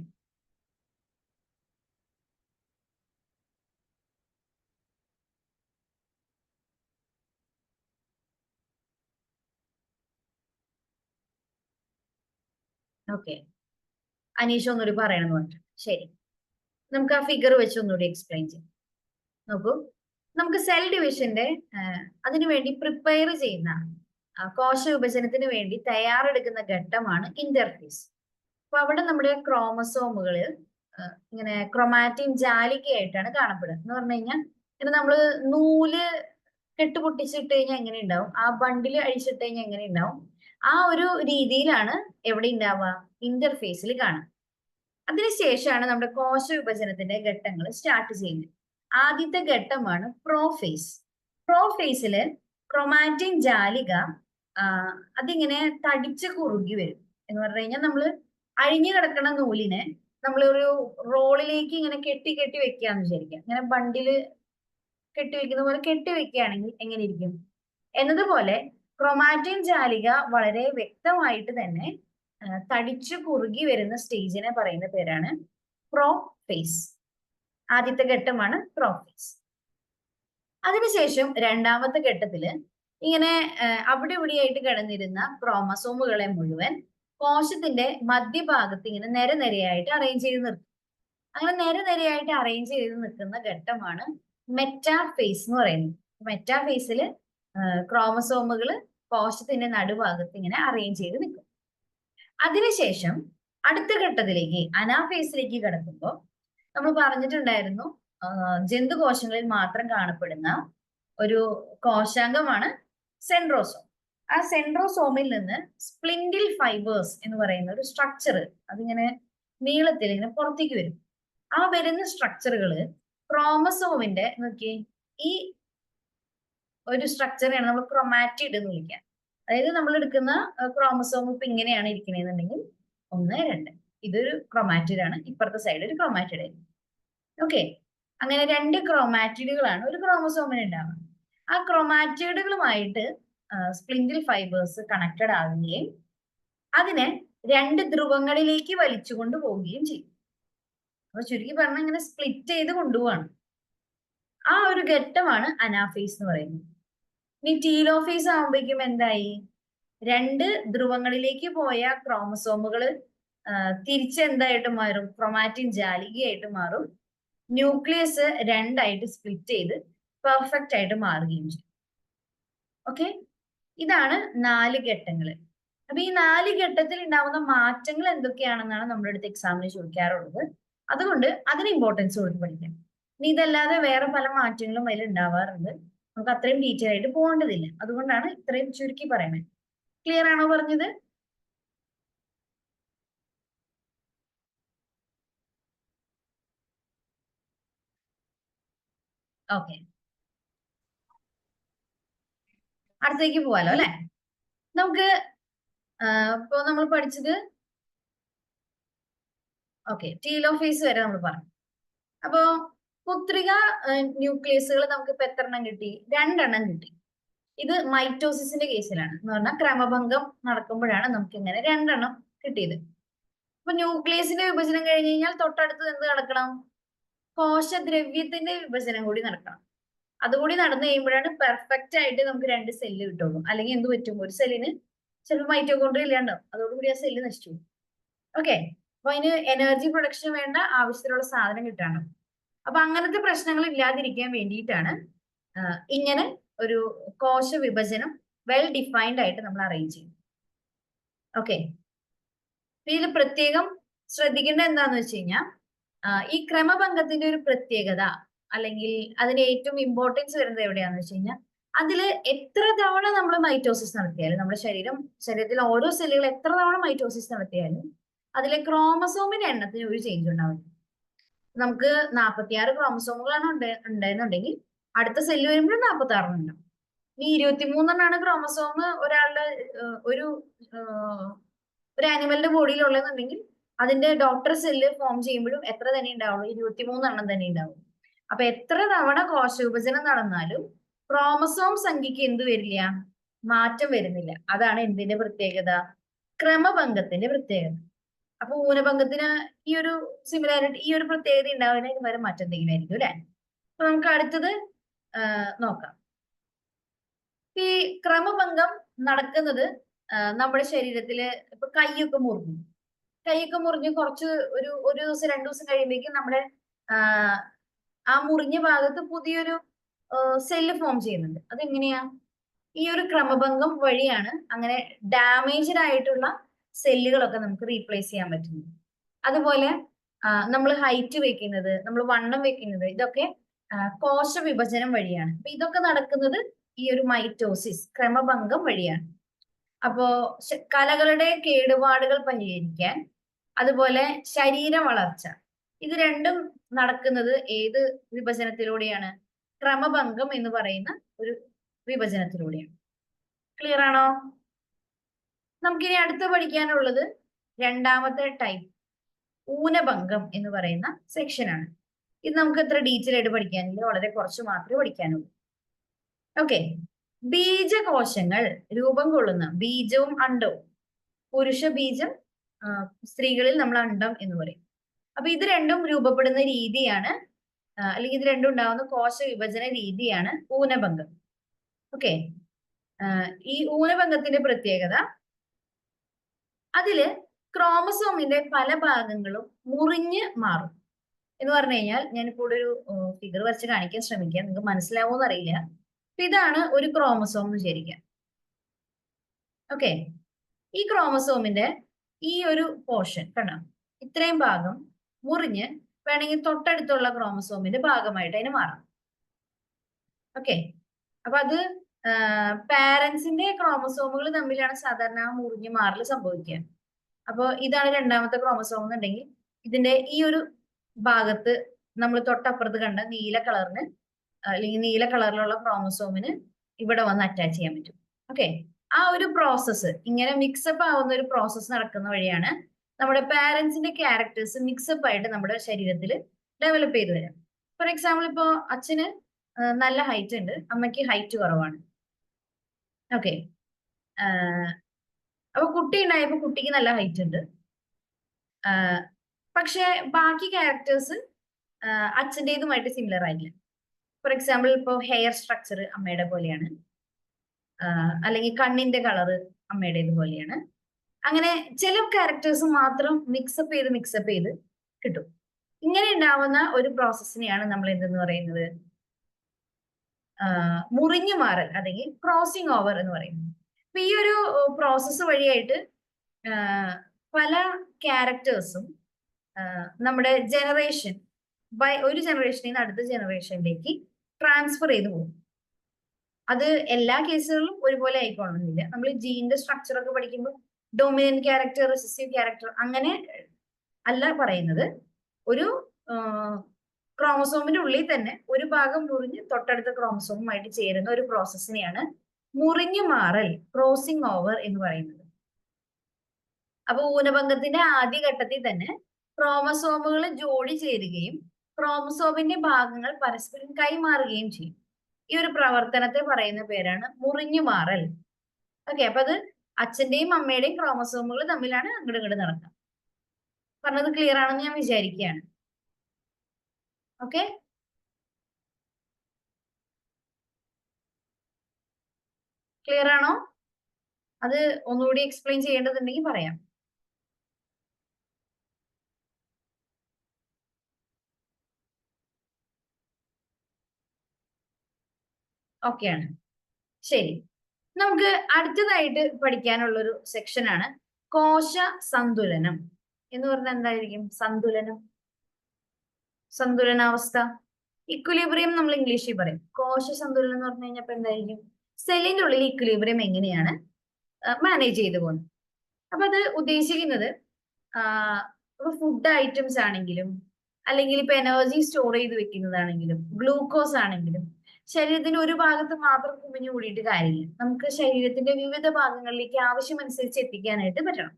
ഓക്കെ, അനീഷ ഒന്നുകൂടി പറയണമെന്ന് പറഞ്ഞു. ശരി, നമുക്ക് ആ ഫിഗർ വെച്ച് ഒന്നുകൂടി എക്സ്പ്ലെയിൻ ചെയ്യാം. നോക്കൂ, നമുക്ക് സെൽ ഡിവിഷന്റെ അതിനുവേണ്ടി പ്രിപ്പയർ ചെയ്യുന്ന കോശ വിഭജനത്തിന് വേണ്ടി തയ്യാറെടുക്കുന്ന ഘട്ടമാണ് ഇന്റർഫേസ്. അപ്പൊ അവിടെ നമ്മുടെ ക്രോമസോമുകള് ഇങ്ങനെ ക്രൊമാറ്റിൻ ജാലികയായിട്ടാണ് കാണപ്പെടുക. എന്ന് പറഞ്ഞു കഴിഞ്ഞാൽ ഇങ്ങനെ നമ്മള് നൂല് കെട്ടുപൊട്ടിച്ചിട്ട് കഴിഞ്ഞാൽ എങ്ങനെ ഉണ്ടാവും, ആ ബണ്ടില് അഴിച്ചിട്ട് കഴിഞ്ഞാൽ എങ്ങനെ ഉണ്ടാവും, ആ ഒരു രീതിയിലാണ് എവിടെ ഉണ്ടാവുക? ഇന്റർഫേസിൽ കാണാം. അതിനുശേഷമാണ് നമ്മുടെ കോശ വിഭജനത്തിന്റെ ഘട്ടങ്ങൾ സ്റ്റാർട്ട് ചെയ്യുന്നത്. ആദ്യത്തെ ഘട്ടമാണ് പ്രോഫേസ്. പ്രോഫേസില് ക്രൊമാറ്റിൻ ജാലിക അതിങ്ങനെ തടിച്ച് കുറുകി വരും. എന്ന് പറഞ്ഞു കഴിഞ്ഞാൽ നമ്മള് അഴിഞ്ഞു കിടക്കുന്ന നൂലിനെ നമ്മളൊരു റോളിലേക്ക് ഇങ്ങനെ കെട്ടി കെട്ടി വെക്കാന്ന് വിചാരിക്കാം. ഇങ്ങനെ ബണ്ടില് കെട്ടിവെക്കുന്ന പോലെ കെട്ടി വെക്കുകയാണെങ്കിൽ എങ്ങനെ ഇരിക്കും എന്നതുപോലെ ക്രൊമാറ്റിൻ ജാലിക വളരെ വ്യക്തമായിട്ട് തന്നെ തടിച്ചു കുറുകി വരുന്ന സ്റ്റേജിനെ പറയുന്ന പേരാണ് പ്രോഫേസ്. ആദ്യത്തെ ഘട്ടമാണ് പ്രോഫേസ്. അതിനുശേഷം രണ്ടാമത്തെ ഘട്ടത്തില് ഇങ്ങനെ അവിടെ ഇവിടെയായിട്ട് കിടന്നിരുന്ന ക്രോമസോമുകളെ മുഴുവൻ കോശത്തിന്റെ മധ്യഭാഗത്ത് ഇങ്ങനെ നിരനിരയായിട്ട് അറേഞ്ച് ചെയ്ത് നിർത്തും. അങ്ങനെ നിരനിരയായിട്ട് അറേഞ്ച് ചെയ്ത് നിൽക്കുന്ന ഘട്ടമാണ് മെറ്റാഫേസ് എന്ന് പറയുന്നത്. മെറ്റാഫേസിൽ ക്രോമസോമുകൾ കോശത്തിന്റെ നടുഭാഗത്ത് ഇങ്ങനെ അറേഞ്ച് ചെയ്ത് നിൽക്കും. അതിനുശേഷം അടുത്ത ഘട്ടത്തിലേക്ക് അനാഫേസിലേക്ക് കിടക്കുമ്പോൾ നമ്മൾ പറഞ്ഞിട്ടുണ്ടായിരുന്നു ജന്തുകോശങ്ങളിൽ മാത്രം കാണപ്പെടുന്ന ഒരു കോശാംഗമാണ് സെൻട്രോസോം. ആ സെൻട്രോസോമിൽ നിന്ന് സ്പ്ലിൻഡിൽ ഫൈബേഴ്സ് എന്ന് പറയുന്ന ഒരു സ്ട്രക്ചർ അതിങ്ങനെ നീളത്തിൽ ഇങ്ങനെ പുറത്തേക്ക് വരും. ആ വരുന്ന സ്ട്രക്ചറുകള് ക്രോമസോമിന്റെ നോക്കിയേ ഈ ഒരു സ്ട്രക്ചറാണ് നമ്മൾ ക്രൊമാറ്റിഡ് എന്ന് വിളിക്കുക. അതായത് നമ്മൾ എടുക്കുന്ന ക്രോമസോം ഇപ്പൊ ഇങ്ങനെയാണ് ഇരിക്കണെന്നുണ്ടെങ്കിൽ 1, 2 ഇതൊരു ക്രൊമാറ്റിഡ് ആണ്, ഇപ്പുറത്തെ സൈഡ് ഒരു ക്രൊമാറ്റിഡ് ആയിരിക്കും. ഓക്കെ, അങ്ങനെ 2 ക്രോമാറ്റിഡുകളാണ് ഒരു ക്രോമസോമിന് ഉണ്ടാവുക. ആ ക്രോമാറ്റിഡുകളുമായിട്ട് സ്പ്ലിൻഡിൽ ഫൈബേഴ്സ് കണക്റ്റഡ് ആവുകയും അതിനെ 2 ധ്രുവങ്ങളിലേക്ക് വലിച്ചു കൊണ്ടുപോവുകയും ചെയ്യും. അപ്പൊ ചുരുക്കി പറഞ്ഞാൽ ഇങ്ങനെ സ്പ്ലിറ്റ് ചെയ്ത് കൊണ്ടുപോവാണ്. ആ ഒരു ഘട്ടമാണ് അനാഫേസ് എന്ന് പറയുന്നത്. ഇനി ടീലോഫേസ് ആവുമ്പോഴേക്കും എന്തായി? 2 ധ്രുവങ്ങളിലേക്ക് പോയ ക്രോമസോമുകൾ തിരിച്ചെന്തായിട്ട് മാറും? ക്രൊമാറ്റിൻ ജാലികയായിട്ട് മാറും. ന്യൂക്ലിയസ് 2ആയിട്ട് സ്പ്ലിറ്റ് ചെയ്ത് പെർഫെക്റ്റ് ആയിട്ട് മാറുകയും ചെയ്യും. ഓക്കെ, ഇതാണ് 4 ഘട്ടങ്ങൾ. അപ്പൊ ഈ 4 ഘട്ടത്തിൽ ഉണ്ടാവുന്ന മാറ്റങ്ങൾ എന്തൊക്കെയാണെന്നാണ് നമ്മുടെ അടുത്ത് എക്സാമിന് ചോദിക്കാറുള്ളത്. അതുകൊണ്ട് അതിന് ഇമ്പോർട്ടൻസ് കൊടുത്ത് പഠിക്കാം. ഇനി ഇതല്ലാതെ വേറെ പല മാറ്റങ്ങളും അതിൽ ഉണ്ടാവാറുണ്ട്. നമുക്ക് അത്രയും ഡീറ്റെയിൽ ആയിട്ട് പോകേണ്ടതില്ല. അതുകൊണ്ടാണ് ഇത്രയും ചുരുക്കി പറയുന്നത്. ക്ലിയർ ആണോ പറഞ്ഞത്? ഓക്കെ, അടുത്തേക്ക് പോവാലോ അല്ലെ. നമുക്ക് ഇപ്പൊ നമ്മൾ പഠിച്ചത് ഓക്കെ ടീലോഫേസ് വരെ നമ്മൾ പറഞ്ഞു. അപ്പോ പുത്രിക ന്യൂക്ലിയസുകൾ നമുക്ക് ഇപ്പൊ എത്രണ്ണം കിട്ടി? 2 എണ്ണം കിട്ടി. ഇത് മൈറ്റോസിസിന്റെ കേസിലാണ്. എന്ന് പറഞ്ഞാൽ ക്രമഭംഗം നടക്കുമ്പോഴാണ് നമുക്ക് ഇങ്ങനെ 2 എണ്ണം കിട്ടിയത്. അപ്പൊ ന്യൂക്ലിയസിന്റെ വിഭജനം കഴിഞ്ഞ് കഴിഞ്ഞാൽ തൊട്ടടുത്ത് എന്ത് നടക്കണം? കോശദ്രവ്യത്തിന്റെ വിഭജനം കൂടി നടക്കണം. അതുകൂടി നടന്നു കഴിയുമ്പോഴാണ് പെർഫെക്റ്റ് ആയിട്ട് നമുക്ക് 2 സെല്ല് കിട്ടുള്ളൂ. അല്ലെങ്കിൽ എന്ത് പറ്റും? ഒരു സെല്ലിന് ചിലപ്പോൾ മൈറ്റോകോൺട്രിയ ഇല്ലാണ്ടാവും. അതോടുകൂടി ആ സെല്ല് നശിച്ചു. ഓക്കെ, അപ്പൊ അതിന് എനർജി പ്രൊഡക്ഷൻ വേണ്ട ആവശ്യത്തിനുള്ള സാധനം കിട്ടാണ്. അപ്പൊ അങ്ങനത്തെ പ്രശ്നങ്ങൾ ഇല്ലാതിരിക്കാൻ വേണ്ടിയിട്ടാണ് ഇങ്ങനെ ഒരു കോശ വിഭജനം വെൽ ഡിഫൈൻഡ് ആയിട്ട് നമ്മൾ അറേഞ്ച് ചെയ്യും. ഓക്കെ, ഇതിൽ പ്രത്യേകം ശ്രദ്ധിക്കേണ്ട എന്താന്ന് വെച്ച് കഴിഞ്ഞാൽ ഈ ക്രമഭംഗത്തിന്റെ ഒരു പ്രത്യേകത അല്ലെങ്കിൽ അതിന് ഏറ്റവും ഇമ്പോർട്ടൻസ് വരുന്നത് എവിടെയാന്ന് വെച്ച് കഴിഞ്ഞാൽ അതിൽ എത്ര തവണ നമ്മൾ മൈറ്റോസിസ് നടത്തിയാലും നമ്മുടെ ശരീരത്തിലെ ഓരോ സെല്ലുകൾ എത്ര തവണ മൈറ്റോസിസ് നടത്തിയാലും അതിലെ ക്രോമസോമിന്റെ എണ്ണത്തിന് ഒരു ചേഞ്ച് ഉണ്ടാവില്ല. നമുക്ക് 46 ക്രോമസോമുകളാണ് ഉണ്ടായിരുന്നുണ്ടെങ്കിൽ അടുത്ത സെല്ല് വരുമ്പോൾ 46 ഉണ്ടാവും. ഈ 23 ക്രോമസോം ഒരാളുടെ ഒരു ആനിമലിന്റെ ബോഡിയിലുള്ളതെന്നുണ്ടെങ്കിൽ അതിന്റെ ഡോക്ടർ സെല്ല് ഫോം ചെയ്യുമ്പോഴും എത്ര തന്നെ ഉണ്ടാവുള്ളൂ? 23 തന്നെ ഉണ്ടാവും. അപ്പൊ എത്ര തവണ കോശവിഭജനം നടന്നാലും ക്രോമസോം സംഖ്യക്ക് എന്ത് വരില്ല? മാറ്റം വരുന്നില്ല. അതാണ് എന്തിന്റെ പ്രത്യേകത? ക്രമഭംഗത്തിന്റെ പ്രത്യേകത. അപ്പൊ ഊനഭംഗത്തിന് ഈ ഒരു സിമിലാരിറ്റി, ഈ ഒരു പ്രത്യേകത ഉണ്ടാവുന്നതിന് വരെ മറ്റെന്തെങ്കിലും ആയിരിക്കും അല്ലെ? അപ്പൊ നമുക്ക് അടുത്തത് നോക്കാം. ഈ ക്രമഭംഗം നടക്കുന്നത് നമ്മുടെ ശരീരത്തില് ഇപ്പൊ കൈയൊക്കെ മുറിഞ്ഞ് കുറച്ച് ഒരു ദിവസം 2 ദിവസം കഴിയുമ്പോഴേക്കും നമ്മുടെ ആ മുറിഞ്ഞ ഭാഗത്ത് പുതിയൊരു സെല്ല് ഫോം ചെയ്യുന്നുണ്ട്. അതെങ്ങനെയാ? ഈ ഒരു ക്രമഭംഗം വഴിയാണ് അങ്ങനെ ഡാമേജ്ഡ് ആയിട്ടുള്ള സെല്ലുകളൊക്കെ നമുക്ക് റീപ്ലേസ് ചെയ്യാൻ പറ്റുന്നത്. അതുപോലെ നമ്മൾ ഹൈറ്റ് വെക്കുന്നത്, നമ്മൾ വണ്ണം വെക്കുന്നത്, ഇതൊക്കെ കോശ വിഭജനം വഴിയാണ്. അപ്പൊ ഇതൊക്കെ നടക്കുന്നത് ഈ ഒരു മൈറ്റോസിസ് ക്രമഭംഗം വഴിയാണ്. അപ്പോ കലകളുടെ കേടുപാടുകൾ പരിഹരിക്കാൻ, അതുപോലെ ശരീര വളർച്ച, ഇത് രണ്ടും നടക്കുന്നത് ഏത് വിഭജനത്തിലൂടെയാണ്? ക്രമഭംഗം എന്ന് പറയുന്ന ഒരു വിഭജനത്തിലൂടെയാണ്. ക്ലിയർ ആണോ? നമുക്കിനി അടുത്ത് പഠിക്കാനുള്ളത് രണ്ടാമത്തെ ടൈപ്പ്, ഊനഭംഗം എന്ന് പറയുന്ന സെക്ഷനാണ്. ഇത് നമുക്ക് ഇത്ര ഡീറ്റെയിൽ ആയിട്ട് പഠിക്കാനില്ല, വളരെ കുറച്ച് മാത്രമേ പഠിക്കാനുള്ളൂ. ഓക്കെ, ബീജകോശങ്ങൾ രൂപം കൊള്ളുന്ന, ബീജവും അണ്ടവും, പുരുഷ ബീജം, സ്ത്രീകളിൽ നമ്മൾ അണ്ടം എന്ന് പറയും. അപ്പൊ ഇത് രണ്ടും രൂപപ്പെടുന്ന രീതിയാണ് അല്ലെങ്കിൽ ഇത് രണ്ടും ഉണ്ടാവുന്ന കോശ വിഭജന രീതിയാണ് ഊനഭംഗം. ഓക്കെ, ഈ ഊനഭംഗത്തിന്റെ പ്രത്യേകത അതില് ക്രോമസോമിന്റെ പല ഭാഗങ്ങളും മുറിഞ്ഞ് മാറും. എന്ന് പറഞ്ഞു കഴിഞ്ഞാൽ ഞാനിപ്പോൾ ഒരു ഫിഗർ വരച്ച് കാണിക്കാൻ ശ്രമിക്കാം, നിങ്ങൾക്ക് മനസ്സിലാവോന്ന് അറിയില്ല. ഇതാണ് ഒരു ക്രോമസോം എന്ന് വിചാരിക്കാം. ഓക്കെ, ഈ ക്രോമസോമിന്റെ ഈ ഒരു പോർഷൻ കണ്ടോ, ഇത്രയും ഭാഗം മുറിഞ്ഞ് വേണമെങ്കിൽ തൊട്ടടുത്തുള്ള ക്രോമസോമിന്റെ ഭാഗമായിട്ട് അതിന് മാറാം. ഓക്കെ, അപ്പൊ അത് പാരന്റ്സിന്റെ ക്രോമസോമുകൾ തമ്മിലാണ് സാധാരണ മുറിഞ്ഞു മാറൽ സംഭവിക്കുക. അപ്പൊ ഇതാണ് രണ്ടാമത്തെ ക്രോമസോം എന്നുണ്ടെങ്കിൽ ഇതിന്റെ ഈ ഒരു ഭാഗത്ത് നമ്മൾ തൊട്ടപ്പുറത്ത് കണ്ട നീല കളറിന് അല്ലെങ്കിൽ നീല കളറിലുള്ള ക്രോമസോമിന് ഇവിടെ വന്ന് അറ്റാച്ച് ചെയ്യാൻ പറ്റും. ഓക്കെ, ആ ഒരു പ്രോസസ്സ്, ഇങ്ങനെ മിക്സപ്പ് ആവുന്ന ഒരു പ്രോസസ്സ് നടക്കുന്ന വഴിയാണ് നമ്മുടെ പാരന്റ്സിന്റെ ക്യാരക്ടേഴ്സ് മിക്സപ്പ് ആയിട്ട് നമ്മുടെ ശരീരത്തിൽ ഡെവലപ്പ് ചെയ്ത് വരാം. ഫോർ എക്സാമ്പിൾ, ഇപ്പോ അച്ഛന് നല്ല ഹൈറ്റ് ഉണ്ട്, അമ്മയ്ക്ക് ഹൈറ്റ് കുറവാണ്. ഓക്കെ, അപ്പൊ കുട്ടി ഉണ്ടായപ്പോ കുട്ടിക്ക് നല്ല ഹൈറ്റ് ഉണ്ട്, പക്ഷെ ബാക്കി ക്യാരക്ടേഴ്സ് അച്ഛൻ്റെതുമായിട്ട് സിമിലർ ആയില്ല. ഫോർ എക്സാമ്പിൾ, ഇപ്പോ ഹെയർ സ്ട്രക്ചർ അമ്മയുടെ പോലെയാണ്, അല്ലെങ്കിൽ കണ്ണിന്റെ കളറ് അമ്മയുടേത് പോലെയാണ്. അങ്ങനെ ചില ക്യാരക്ടേഴ്സ് മാത്രം മിക്സപ്പ് ചെയ്ത് കിട്ടും. ഇങ്ങനെ ഉണ്ടാവുന്ന ഒരു പ്രോസസ്സിനെയാണ് നമ്മൾ എന്തെന്ന് പറയുന്നത്? മുറിഞ്ഞു മാറൽ അല്ലെങ്കിൽ ക്രോസിംഗ് ഓവർ എന്ന് പറയുന്നത്. അപ്പൊ ഈ ഒരു പ്രോസസ്സ് വഴിയായിട്ട് പല ക്യാരക്ടേഴ്സും നമ്മുടെ ജനറേഷൻ ഒരു ജനറേഷനിൽ നിന്ന് അടുത്ത ജനറേഷനിലേക്ക് ട്രാൻസ്ഫർ ചെയ്ത് പോകും. അത് എല്ലാ കേസുകളിലും ഒരുപോലെ ആയിക്കോണമെന്നില്ല. നമ്മൾ ജീനിന്റെ സ്ട്രക്ചർ ഒക്കെ പഠിക്കുമ്പോൾ ഡൊമിനന്റ് ക്യാരക്ടർ, റിസസീവ് ക്യാരക്ടർ അങ്ങനെ അല്ല പറയുന്നത്. ഒരു ക്രോമസോമിന്റെ ഉള്ളിൽ തന്നെ ഒരു ഭാഗം മുറിഞ്ഞ് തൊട്ടടുത്ത ക്രോമസോമുമായിട്ട് ചേരുന്ന ഒരു പ്രോസസ്സിനെയാണ് മുറിഞ്ഞു മാറൽ, ക്രോസിംഗ് ഓവർ എന്ന് പറയുന്നത്. അപ്പൊ ഊനഭംഗത്തിന്റെ ആദ്യ ഘട്ടത്തിൽ തന്നെ ക്രോമസോമുകൾ ജോഡി ചേരുകയും ക്രോമസോമിന്റെ ഭാഗങ്ങൾ പരസ്പരം കൈമാറുകയും ചെയ്യും. ഈ ഒരു പ്രവർത്തനത്തെ പറയുന്ന പേരാണ് മുറിഞ്ഞുമാറൽ. ഓക്കെ, അപ്പൊ അത് അച്ഛന്റെയും അമ്മയുടെയും ക്രോമസോമുകൾ തമ്മിലാണ് അങ്ങോട്ട് ഇങ്ങോട്ട് നടക്കുക. പറഞ്ഞത് ക്ലിയർ ആണെന്ന് ഞാൻ വിചാരിക്കുകയാണ്. ഓക്കെ, ക്ലിയർ ആണോ? അത് ഒന്നുകൂടി എക്സ്പ്ലെയിൻ ചെയ്യേണ്ടതുണ്ടെങ്കിൽ പറയാം. ഓക്കെയാണ്, ശരി. നമുക്ക് അടുത്തതായിട്ട് പഠിക്കാനുള്ളൊരു സെക്ഷനാണ് കോശ സന്തുലനം. എന്ന് പറഞ്ഞാൽ എന്തായിരിക്കും സന്തുലനം? സന്തുലനാവസ്ഥ, ഇക്വിലിബ്രിയം നമ്മൾ ഇംഗ്ലീഷിൽ പറയും. കോശ സന്തുലനം എന്ന് പറഞ്ഞു കഴിഞ്ഞാൽ എന്തായിരിക്കും? സെല്ലിന്റെ ഉള്ളിൽ ഇക്വിലിബ്രിയം എങ്ങനെയാണ് മാനേജ് ചെയ്തു പോകുന്നത്. അപ്പൊ അത് ഉദ്ദേശിക്കുന്നത് ഫുഡ് ഐറ്റംസ് ആണെങ്കിലും, അല്ലെങ്കിൽ ഇപ്പൊ എനർജി സ്റ്റോർ ചെയ്ത് വെക്കുന്നതാണെങ്കിലും, ഗ്ലൂക്കോസ് ആണെങ്കിലും ശരീരത്തിന്റെ ഒരു ഭാഗത്ത് മാത്രം കുമിഞ്ഞു കൂടിയിട്ട് കാര്യമില്ല. നമുക്ക് ശരീരത്തിന്റെ വിവിധ ഭാഗങ്ങളിലേക്ക് ആവശ്യമനുസരിച്ച് എത്തിക്കാനായിട്ട് പറ്റണം.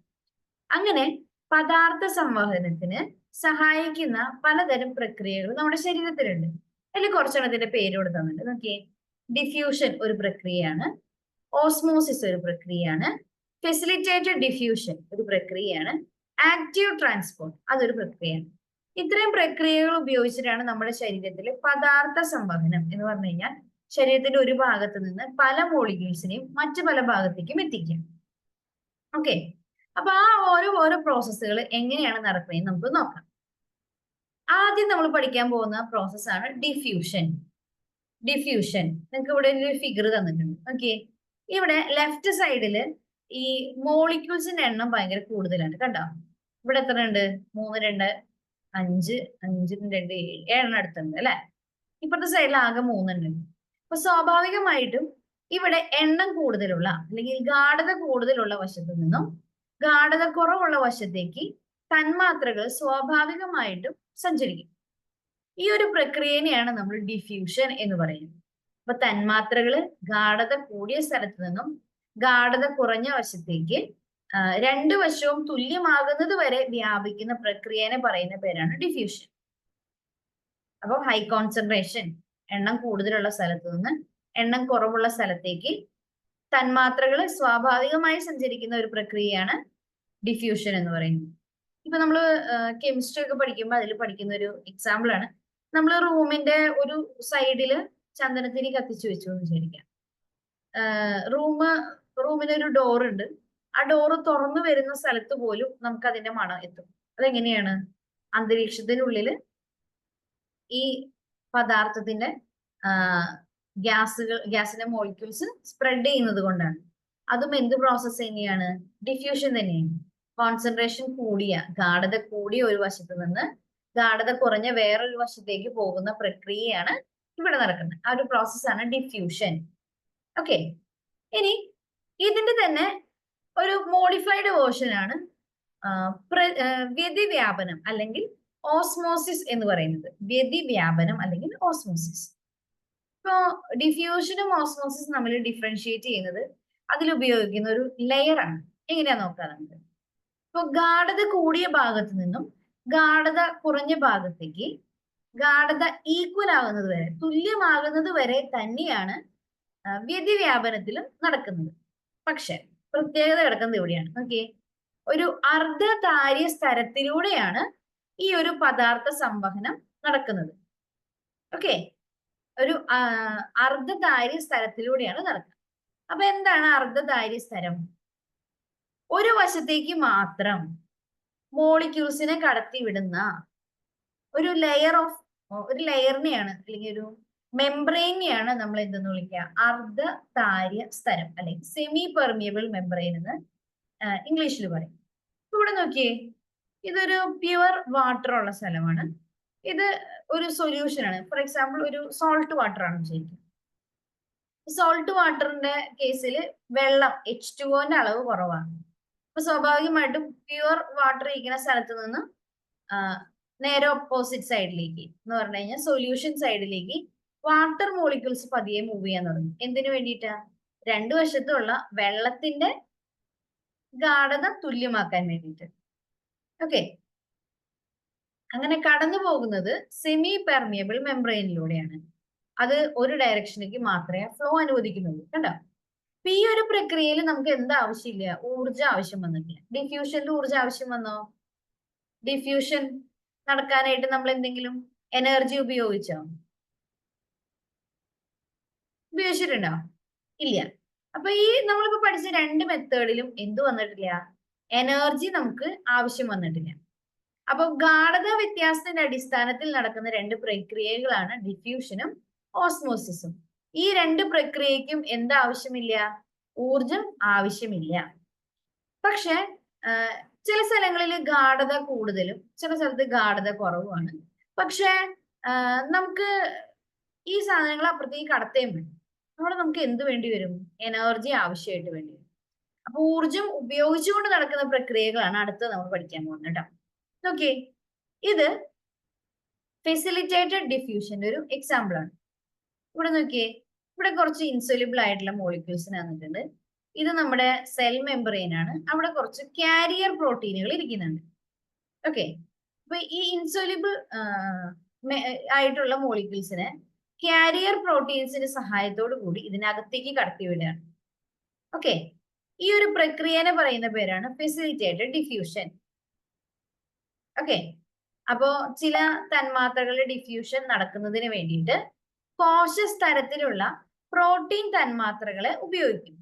അങ്ങനെ പദാർത്ഥ സംവഹനത്തിന് സഹായിക്കുന്ന പലതരം പ്രക്രിയകൾ നമ്മുടെ ശരീരത്തിലുണ്ട്. അതിൽ കുറച്ചെണ്ണത്തിന്റെ പേര് ഇവിടെ തന്നിട്ടുണ്ട്. നോക്കിയേ, ഡിഫ്യൂഷൻ ഒരു പ്രക്രിയയാണ്, ഓസ്മോസിസ് ഒരു പ്രക്രിയയാണ്, ഫെസിലിറ്റേറ്റഡ് ഡിഫ്യൂഷൻ ഒരു പ്രക്രിയയാണ്, ആക്റ്റീവ് ട്രാൻസ്പോർട്ട് അതൊരു പ്രക്രിയയാണ്. ഇത്രയും പ്രക്രിയകൾ ഉപയോഗിച്ചിട്ടാണ് നമ്മുടെ ശരീരത്തിലെ പദാർത്ഥ സംവഹനം എന്ന് പറഞ്ഞു കഴിഞ്ഞാൽ ശരീരത്തിന്റെ ഒരു ഭാഗത്ത് നിന്ന് പല മോളിക്യൂൾസിനെയും മറ്റു പല ഭാഗത്തേക്കും എത്തിക്കാം. ഓക്കെ, അപ്പൊ ആ ഓരോ പ്രോസസ്സുകൾ എങ്ങനെയാണ് നടക്കുന്നത് നമുക്ക് നോക്കാം. ആദ്യം നമ്മൾ പഠിക്കാൻ പോകുന്ന പ്രോസസ്സാണ് ഡിഫ്യൂഷൻ. ഡിഫ്യൂഷൻ നിങ്ങൾക്ക് ഇവിടെ ഒരു ഫിഗർ തന്നിട്ടുണ്ട്. ഓക്കെ, ഇവിടെ ലെഫ്റ്റ് സൈഡില് ഈ മോളിക്യൂൾസിന്റെ എണ്ണം ഭയങ്കര കൂടുതലാണ്. കണ്ടോ, ഇവിടെ എത്ര ഉണ്ട്? 3, 2, 5, 5, 2, 7 എണ്ണം അടുത്തുണ്ട് അല്ലെ. ഇപ്പുറത്തെ സൈഡിൽ ആകെ 3 ഉണ്ട്. അപ്പൊ സ്വാഭാവികമായിട്ടും ഇവിടെ എണ്ണം കൂടുതലുള്ള അല്ലെങ്കിൽ ഗാഢത കൂടുതലുള്ള വശത്തു നിന്നും ഗാഢത കുറവുള്ള വശത്തേക്ക് തന്മാത്രകൾ സ്വാഭാവികമായിട്ടും സഞ്ചരിക്കും. ഈ ഒരു പ്രക്രിയനെയാണ് നമ്മൾ ഡിഫ്യൂഷൻ എന്ന് പറയുന്നത്. അപ്പൊ തന്മാത്രകള് ഗാഢത കൂടിയ സ്ഥലത്ത് നിന്നും ഗാഢത കുറഞ്ഞ വശത്തേക്ക് രണ്ടു വശവും തുല്യമാകുന്നത് വരെ വ്യാപിക്കുന്ന പ്രക്രിയനെ പറയുന്ന പേരാണ് ഡിഫ്യൂഷൻ. അപ്പൊ ഹൈ കോൺസെൻട്രേഷൻ, എണ്ണം കൂടുതലുള്ള സ്ഥലത്ത് നിന്ന് എണ്ണം കുറവുള്ള സ്ഥലത്തേക്ക് തന്മാത്രകൾ സ്വാഭാവികമായി സഞ്ചരിക്കുന്ന ഒരു പ്രക്രിയയാണ് ഡിഫ്യൂഷൻ എന്ന് പറയുന്നത്. ഇപ്പൊ നമ്മൾ കെമിസ്ട്രി ഒക്കെ പഠിക്കുമ്പോൾ അതിൽ പഠിക്കുന്ന ഒരു എക്സാമ്പിൾ ആണ്. നമ്മൾ റൂമിന്റെ ഒരു സൈഡില് ചന്ദനത്തിരി കത്തിച്ചു വെച്ചു എന്ന് വിചാരിക്കാം. റൂമിന് ഒരു ഡോർ ഉണ്ട്. ആ ഡോറ് തുറന്നു വരുന്ന സ്ഥലത്ത് പോലും നമുക്ക് അതിന്റെ മണം എത്തും. അതെങ്ങനെയാണ്? അന്തരീക്ഷത്തിനുള്ളില് ഈ പദാർത്ഥത്തിന്റെ ഗ്യാസിന്റെ മോളിക്യൂൾസ് സ്പ്രെഡ് ചെയ്യുന്നത് കൊണ്ടാണ്. അതും എന്ത് പ്രോസസ് തന്നെയാണ്? ഡിഫ്യൂഷൻ തന്നെയാണ്. കോൺസെൻട്രേഷൻ കൂടിയ, ഗാഢത കൂടിയ ഒരു വശത്ത് നിന്ന് ഗാഢത കുറഞ്ഞ വേറൊരു വശത്തേക്ക് പോകുന്ന പ്രക്രിയയാണ് ഇവിടെ നടക്കുന്നത്. ആ ഒരു പ്രോസസ്സാണ് ഡിഫ്യൂഷൻ. ഓക്കെ, ഇനി ഇതിന്റെ തന്നെ ഒരു മോഡിഫൈഡ് വേർഷൻ ആണ് വ്യതിവ്യാപനം അല്ലെങ്കിൽ ഓസ്മോസിസ് എന്ന് പറയുന്നത്. വ്യതിവ്യാപനം അല്ലെങ്കിൽ ഓസ്മോസിസ്. ഇപ്പോ ഡിഫ്യൂഷനും ഓസ്മോസിസും നമ്മൾ ഡിഫറൻഷിയേറ്റ് ചെയ്യുന്നത് അതിലുപയോഗിക്കുന്ന ഒരു ലെയർ ആണ്. എങ്ങനെയാ നോക്കാം നമുക്ക്. ഇപ്പൊ ഗാഢത കൂടിയ ഭാഗത്ത് നിന്നും ഗാഢത കുറഞ്ഞ ഭാഗത്തേക്ക് ഗാഢത ഈക്വൽ ആകുന്നത് വരെ, തുല്യമാകുന്നത് വരെ തന്നെയാണ് വ്യതിവ്യാപനത്തിലും നടക്കുന്നത്. പക്ഷെ പ്രത്യേകത കിടക്കുന്നത് എവിടെയാണ്? ഓക്കെ, ഒരു അർദ്ധതാര്യ സ്തരത്തിലൂടെയാണ് ഈ ഒരു പദാർത്ഥ സംവഹനം നടക്കുന്നത്. ഓക്കെ, ഒരു അർദ്ധതാര്യ സ്തരത്തിലൂടെയാണ് നടക്കുന്നത്. അപ്പൊ എന്താണ് അർദ്ധതാര്യ സ്തരം? ഒരു വശത്തേക്ക് മാത്രം മോളിക്യൂൾസിനെ കടത്തിവിടുന്ന ഒരു ലെയറിനെയാണ് അല്ലെങ്കിൽ ഒരു മെംബ്രെയിനെയാണ് നമ്മൾ എന്തെന്ന് വിളിക്കുക? അർദ്ധതാര്യ സ്തരം അല്ലെങ്കിൽ സെമി പെർമിയബിൾ മെംബ്രെയിൻ എന്ന് ഇംഗ്ലീഷിൽ പറയും. ഇവിടെ നോക്കിയേ, ഇതൊരു പ്യുവർ വാട്ടർ ഉള്ള സ്ഥലമാണ്. ഇത് ഒരു സൊല്യൂഷൻ ആണ്. ഫോർ എക്സാമ്പിൾ ഒരു സോൾട്ട് വാട്ടർ ആണ് ശരിക്കും. സോൾട്ട് വാട്ടറിന്റെ കേസിൽ വെള്ളം H2O അളവ് കുറവാണ്. അപ്പൊ സ്വാഭാവികമായിട്ടും പ്യുവർ വാട്ടർ ഇരിക്കുന്ന സ്ഥലത്ത് നിന്ന് നേരെ ഓപ്പോസിറ്റ് സൈഡിലേക്ക് എന്ന് പറഞ്ഞു കഴിഞ്ഞാൽ സൊല്യൂഷൻ സൈഡിലേക്ക് വാട്ടർ മോളിക്യൂൾസ് പതിയെ മൂവ് ചെയ്യാൻ തുടങ്ങി. എന്തിനു വേണ്ടിയിട്ടാ? രണ്ടു വശത്തുള്ള വെള്ളത്തിന്റെ ഗാഢത തുല്യമാക്കാൻ വേണ്ടിയിട്ട്. ഓക്കെ, അങ്ങനെ കടന്നു പോകുന്നത് സെമി പെർമിയബിൾ മെംബ്രെയിനിലൂടെയാണ്. അത് ഒരു ഡയറക്ഷനിലേക്ക് മാത്രമേ ഫ്ലോ അനുവദിക്കുന്നുള്ളൂ. കണ്ടോ? അപ്പൊ ഈ ഒരു പ്രക്രിയയിൽ നമുക്ക് എന്താ ആവശ്യമില്ല? ഊർജ്ജം ആവശ്യം വന്നിട്ടില്ല. ഡിഫ്യൂഷനിൽ ഊർജ്ജം ആവശ്യം വന്നോ? ഡിഫ്യൂഷൻ നടക്കാനായിട്ട് നമ്മൾ എന്തെങ്കിലും എനർജി ഉപയോഗിച്ചോ? ഉപയോഗിച്ചിട്ടുണ്ടോ? ഇല്ല. അപ്പൊ ഈ നമ്മളിപ്പോ പഠിച്ച രണ്ട് മെത്തേഡിലും എന്ത് വന്നിട്ടില്ല? എനർജി നമുക്ക് ആവശ്യം വന്നിട്ടില്ല. അപ്പൊ ഗാഢത വ്യത്യാസത്തിന്റെ അടിസ്ഥാനത്തിൽ നടക്കുന്ന രണ്ട് പ്രക്രിയകളാണ് ഡിഫ്യൂഷനും ഓസ്മോസിസും. ഈ രണ്ട് പ്രക്രിയയ്ക്കും എന്താ ആവശ്യമില്ല? ഊർജം ആവശ്യമില്ല. പക്ഷെ ചില സ്ഥലങ്ങളിൽ ഗാഢത കൂടുതലും ചില സ്ഥലത്ത് ഗാഢത കുറവുമാണ്. പക്ഷെ നമുക്ക് ഈ സാധനങ്ങൾ അപ്പുറത്തേക്ക് കടത്തേം വേണം. അവിടെ നമുക്ക് എന്ത് വേണ്ടി വരും? എനർജി ആവശ്യമായിട്ട് വേണ്ടി വരും. അപ്പൊ ഊർജം ഉപയോഗിച്ചുകൊണ്ട് നടക്കുന്ന പ്രക്രിയകളാണ് അടുത്തത് നമ്മൾ പഠിക്കാൻ പോകുന്നത് കേട്ടോ. ഓക്കെ, ഇത് ഫെസിലിറ്റേറ്റഡ് ഡിഫ്യൂഷന്റെ ഒരു എക്സാമ്പിൾ ആണ്. ഇവിടെ നോക്കിയേ, ഇവിടെ കുറച്ച് ഇൻസൊല്യൂബിൾ ആയിട്ടുള്ള മോളിക്യൂൾസിന് തന്നിട്ടുണ്ട്. ഇത് നമ്മുടെ സെൽ മെമ്പറൈൻ ആണ്. അവിടെ കുറച്ച് കാരിയർ പ്രോട്ടീനുകൾ ഇരിക്കുന്നുണ്ട്. ഓക്കെ, അപ്പൊ ഈ ഇൻസൊല്യൂബിൾ ആയിട്ടുള്ള മോളിക്യൂൾസിനെ കാരിയർ പ്രോട്ടീൻസിന്റെ സഹായത്തോടു കൂടി ഇതിനകത്തേക്ക് കടത്തിവിടുകയാണ്. ഓക്കെ, ഈ ഒരു പ്രക്രിയനെ പറയുന്ന പേരാണ് ഫെസിലിറ്റേറ്റഡ് ഡിഫ്യൂഷൻ. ഓക്കെ, അപ്പോ ചില തന്മാത്രകളുടെ ഡിഫ്യൂഷൻ നടക്കുന്നതിന് വേണ്ടിയിട്ട് കോശസ്തരത്തിലുള്ള പ്രോട്ടീൻ തന്മാത്രകളെ ഉപയോഗിക്കും.